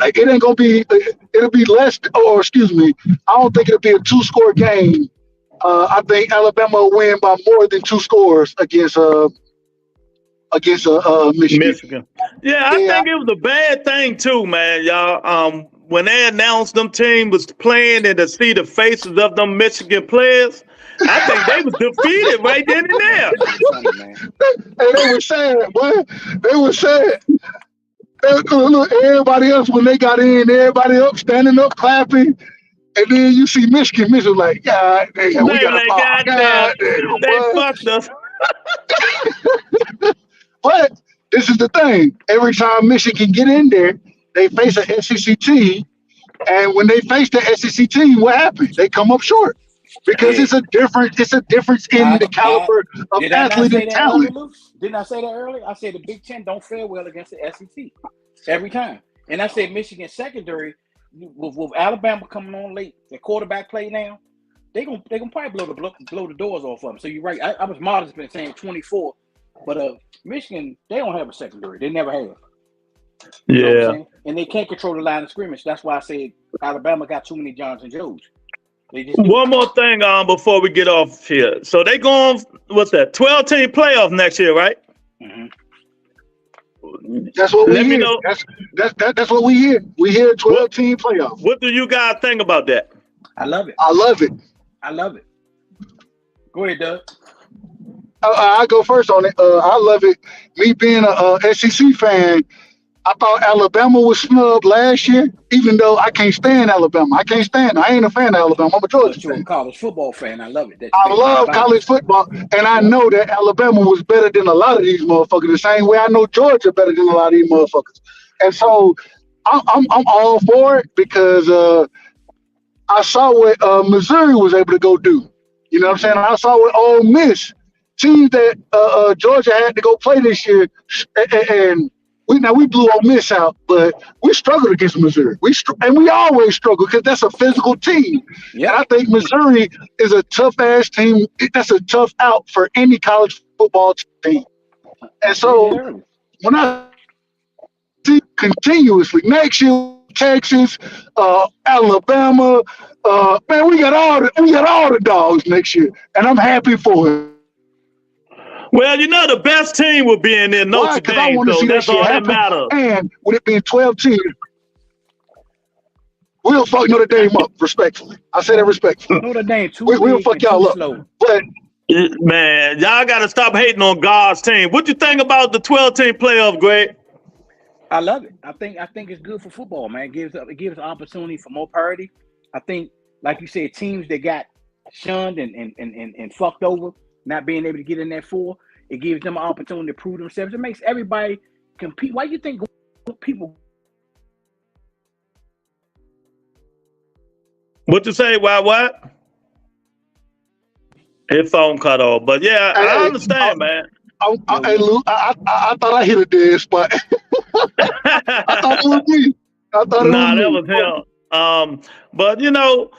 it ain't gonna be. It'll be less. Or excuse me. I don't think it'll be a 2-score game. I think Alabama will win by more than 2 scores against Michigan. Yeah, I think it was a bad thing too, man, y'all. When they announced them team was playing and to see the faces of them Michigan players, I think they was defeated right then and there. And they were sad, boy. They were sad. Look, everybody else, when they got in, everybody up, standing up, clapping. And then you see Michigan like, God damn, we got a ball. God damn, they fucked us. But this is the thing. Every time Michigan get in there, they face an SEC team. And when they face the SEC team, what happens? They come up short. Because it's a difference in the caliber of athlete and talent. Didn't I say that earlier? I said the Big Ten don't fare well against the SEC every time. And I said Michigan secondary, with Alabama coming on late, the quarterback play now, they gonna probably blow the doors off of them. So you're right. I was modest in saying 24, but Michigan, they don't have a secondary. They never have. You know what I'm saying? And they can't control the line of scrimmage. That's why I said Alabama got too many Johnson Joes. One more thing before we get off here. So they going, what's that, 12-team playoff next year, right? Mm-hmm. That's what we hear. That's what we hear. We hear 12-team playoff. What do you guys think about that? I love it. I love it. Go ahead, Doug. I go first on it. I love it. Me being a SEC fan, I thought Alabama was snubbed last year, even though I can't stand Alabama. I ain't a fan of Alabama. I'm a Georgia fan. You're a college football fan. I love it. I love college football, and I know that Alabama was better than a lot of these motherfuckers. The same way I know Georgia better than a lot of these motherfuckers. And so I'm all for it because I saw what Missouri was able to go do. You know what I'm saying? I saw what Ole Miss, teams that Georgia had to go play this year, and we blew Ole Miss out, but we struggled against Missouri. And we always struggle because that's a physical team. Yeah. And I think Missouri is a tough-ass team. That's a tough out for any college football team. And so when I see continuously next year, Texas, Alabama, man, we got all the dogs next year, and I'm happy for it. Well, you know the best team will be in there, Notre Dame, so that's all that matters. And with it being 12 teams, we'll fuck Notre Dame up, respectfully. I say that respectfully. Notre Dame we'll fuck y'all up. Slow. But man, y'all got to stop hating on God's team. What you think about the 12-team playoff, Greg? I love it. I think it's good for football, man. It gives opportunity for more parity. I think, like you said, teams that got shunned and fucked over, not being able to get in that 4, it gives them an opportunity to prove themselves. It makes everybody compete. Why do you think people? What you say? Why what? His phone cut off, but yeah, I understand, man. Hey, Lou, I thought I hit a dead spot. I thought it was me. That was him. But you know,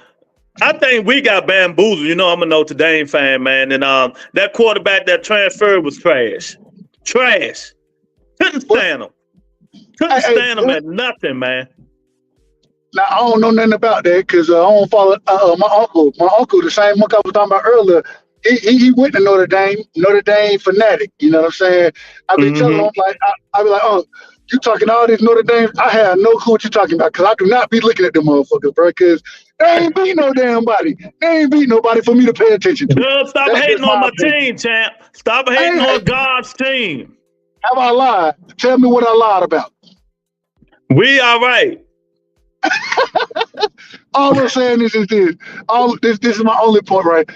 I think we got bamboozled. You know, I'm a Notre Dame fan, man, and that quarterback that transferred was trash. Couldn't stand him. Couldn't stand him at nothing, man. Now I don't know nothing about that because I don't follow my uncle. My uncle, the same uncle I was talking about earlier. He went to Notre Dame fanatic. You know what I'm saying? I be telling him I be like, oh, you talking all these Notre Dame? I have no clue what you're talking about because I do not be looking at them motherfuckers, bro. Because they ain't beat no damn body. They ain't beat nobody for me to pay attention to. Girl, stop hating on my team, champ. Stop hating on God's team. Have I lied? Tell me what I lied about. We all right. All I'm saying is this. This is my only point, right?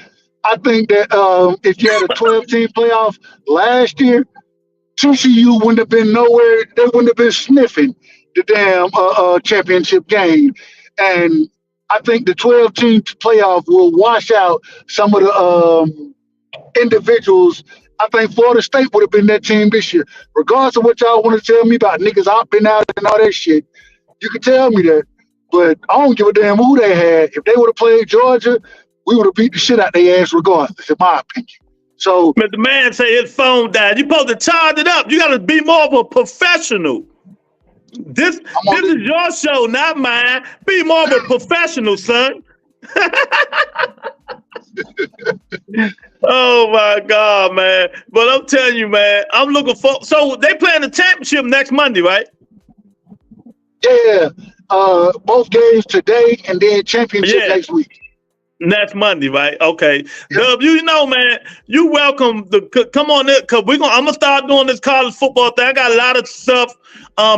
I think that if you had a 12-team playoff last year, TCU wouldn't have been nowhere. They wouldn't have been sniffing the damn championship game, and I think the 12-team playoff will wash out some of the individuals. I think Florida State would have been that team this year, regardless of what y'all want to tell me about niggas out been out and all that shit. You can tell me that, but I don't give a damn who they had. If they would have played Georgia, we would have beat the shit out their ass regardless, in my opinion. So, but the man say his phone died. You supposed to charge it up. You got to be more of a professional. This is your show, not mine. Be more of a professional, son. Oh my God, man! But I'm telling you, man, I'm looking for. So they playing the championship next Monday, right? Yeah, both games today, and then championship next week. Next Monday, right? Okay. Yep. Dub, you know, man, you welcome to come on in, because I'm gonna start doing this college football thing. I got a lot of stuff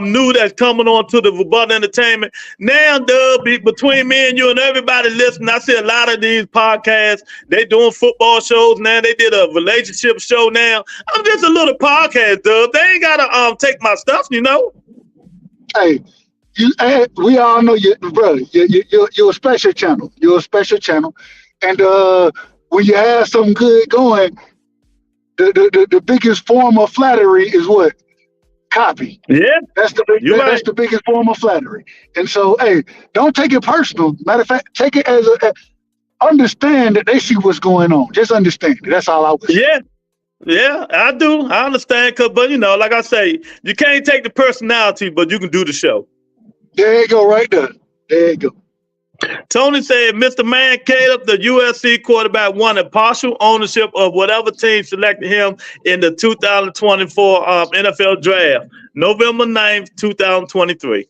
new that's coming on to the Rebuttal Entertainment. Now, Dub, between me and you and everybody listening, I see a lot of these podcasts, they doing football shows now. They did a relationship show now. I'm just a little podcast, Dub. They ain't gotta take my stuff, you know. Hey, we all know you, brother. You're a special channel. You're a special channel, and when you have something good going, the biggest form of flattery is what? Copy. Yeah, that's the biggest form of flattery. And so, hey, don't take it personal. Matter of fact, take it as understand that they see what's going on. Just understand it. That's all I would say. Yeah, I do. I understand, but you know, like I say, you can't take the personality, but you can do the show. There you go, right there. There you go. Tony said, Mr. Man Caleb, the USC quarterback, wanted partial ownership of whatever team selected him in the 2024 NFL Draft, November 9th, 2023.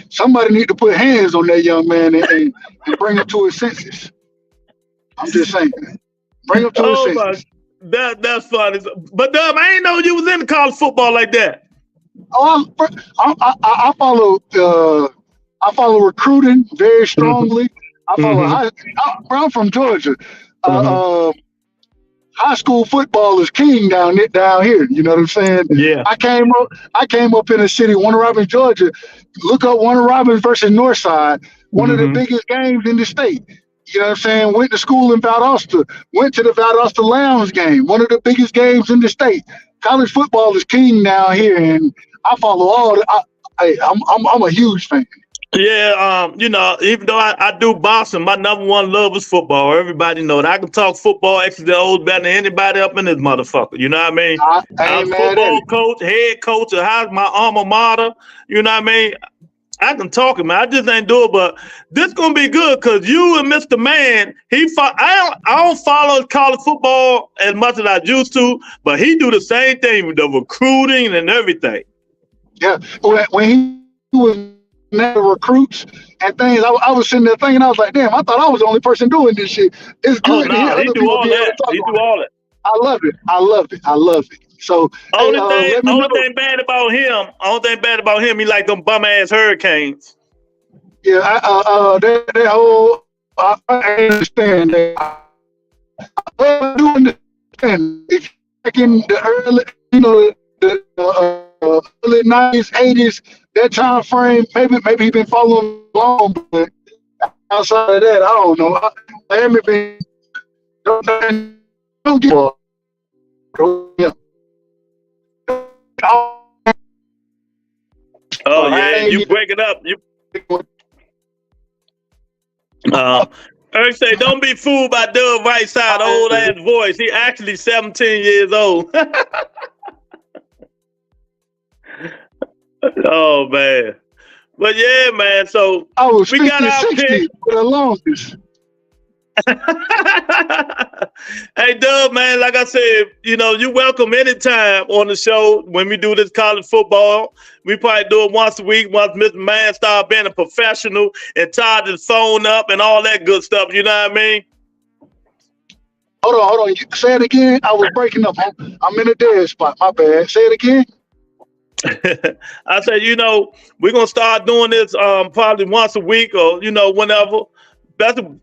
Somebody need to put hands on that young man and bring him to his senses. I'm just saying. Bring him to his senses. That's funny. But, Dub, I ain't know you was into college football like that. Oh, I follow recruiting very strongly. I follow. I'm from Georgia. High school football is king down here. You know what I'm saying? Yeah. I came up in a city, Warner Robins, Georgia. Look up Warner Robins versus Northside. One of the biggest games in the state. You know what I'm saying? Went to school in Valdosta. Went to the Valdosta Lounge game. One of the biggest games in the state. College football is king down here, and I follow all. I'm a huge fan. Yeah, you know, even though I do boxing, my number one love is football. Everybody know that I can talk football XDOs better than anybody up in this motherfucker. You know what I mean? I'm a football coach, head coach of my alma mater. You know what I mean? I can talk it, man. I just ain't do it, but this gonna be good because you and Mr. Man, I don't follow college football as much as I used to, but he do the same thing with the recruiting and everything. Yeah, when he was never recruits and things, I was sitting there thinking, I was like, damn, I thought I was the only person doing this shit. It's good to hear other people be able to talk. He do all that. I love it. So only thing bad about him, he like them bum ass hurricanes. Yeah, that whole I understand that. I do understand. If back in the early, the early 90s, 80s, that time frame, maybe he been following along, but outside of that, I don't know. Miami been don't give up. Oh yeah, you break it up. Eric say, don't be fooled by Dub right side old ass voice. He actually 17 years old. Oh man. But yeah, man. So I was 50, got our 60 for the longest. Hey, Dub, man, like I said, you're welcome anytime on the show when we do this college football. We probably do it once a week once Mr. Man start being a professional and tied his phone up and all that good stuff. You know what I mean? Hold on. Say it again. I was breaking up. I'm in a dead spot. My bad. Say it again. I said, we're going to start doing this probably once a week or, whenever.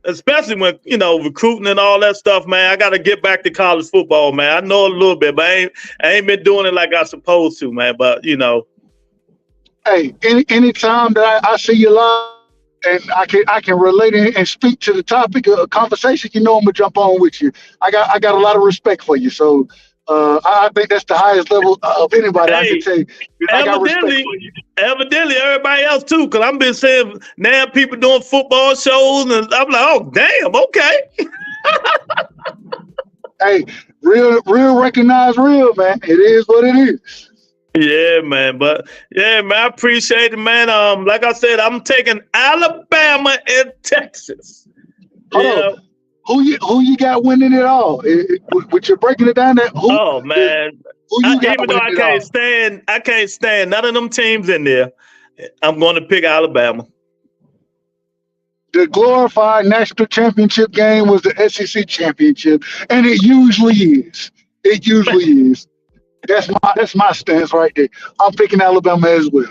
Especially when, recruiting and all that stuff, man. I got to get back to college football, man. I know a little bit, but I ain't been doing it like I supposed to, man. But, Hey, anytime that I see you live and I can relate and speak to the topic of conversation, you know I'm gonna jump on with you. I got a lot of respect for you. So I think that's the highest level of anybody I can Hey, say. I got respect evidently, for you. evidently, everybody else too. Cause I'm been saying now people doing football shows, and I'm like, oh damn, okay. Hey, real recognize real, man. It is what it is. Yeah, man. But yeah, man, I appreciate it, man. Like I said, I'm taking Alabama and Texas. Hold You on. know, Who you got winning it all? With you breaking it down, that oh man. who you got Even though winning it all? I can't stand none of them teams in there. I'm going to pick Alabama. The glorified national championship game was the SEC championship, and it usually is. It usually is. That's my stance right there. I'm picking Alabama as well.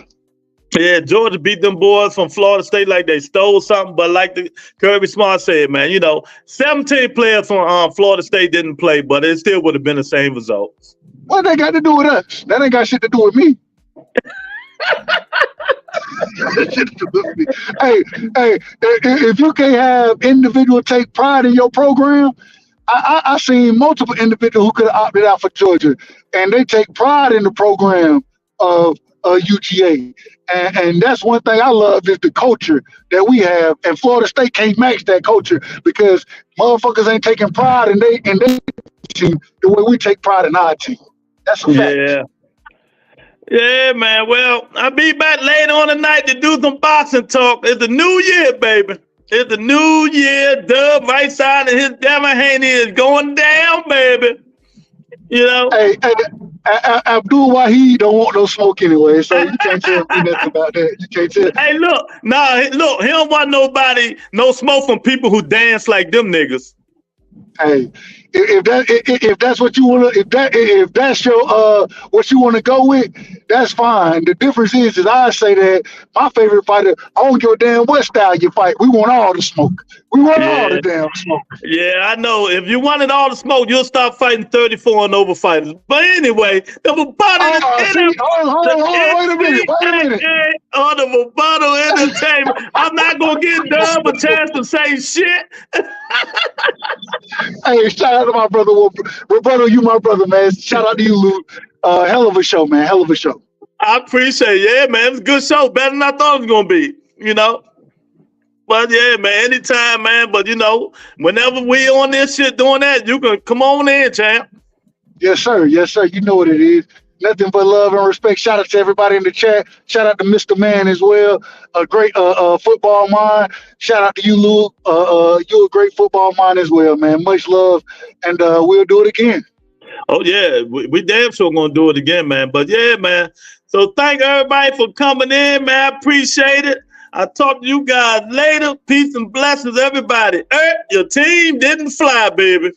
Yeah, Georgia beat them boys from Florida State like they stole something. But like the Kirby Smart said, man, 17 players from Florida State didn't play, but it still would have been the same results. What they got to do with us? That ain't got shit to do with me. Hey, if you can't have individual take pride in your program, I seen multiple individuals who could have opted out for Georgia, and they take pride in the program of UGA. And that's one thing I love is the culture that we have. And Florida State can't match that culture because motherfuckers ain't taking pride in they team the way we take pride in our team. That's a fact. Yeah. Yeah, man. Well, I'll be back later on tonight to do some boxing talk. It's the new year, baby. It's the new year. Dub right side of his devil hand is going down, baby. Hey, Abdul Wahid don't want no smoke anyway, so you can't tell me nothing about that. You can't tell. Hey, look, he don't want no smoke from people who dance like them niggas. Hey, if that's what you want to, if that's your what you want to go with, that's fine. The difference is I say that my favorite fighter, I don't give a damn what style you fight. We want all the smoke. We want all the damn smoke. Yeah, I know. If you wanted all the smoke, you'll start fighting 34 and over fighters. But anyway, the wait a minute. On the Rebuttal Entertainment. I'm not gonna give Dub a chance to say shit. Hey, shout out to my brother. Roberto, you my brother, man. Shout out to you, Lou. Hell of a show, man. Hell of a show. I appreciate it. Yeah, man. It was a good show. Better than I thought it was going to be, But yeah, man, anytime, man. But, whenever we on this shit doing that, you can come on in, champ. Yes, sir. Yes, sir. You know what it is. Nothing but love and respect. Shout out to everybody in the chat. Shout out to Mr. Man as well. A great football mind. Shout out to you, Lou. You're a great football mind as well, man. Much love. And we'll do it again. Oh, yeah. We damn sure going to do it again, man. But yeah, man. So thank everybody for coming in, man. I appreciate it. I'll talk to you guys later. Peace and blessings, everybody. Your team didn't fly, baby.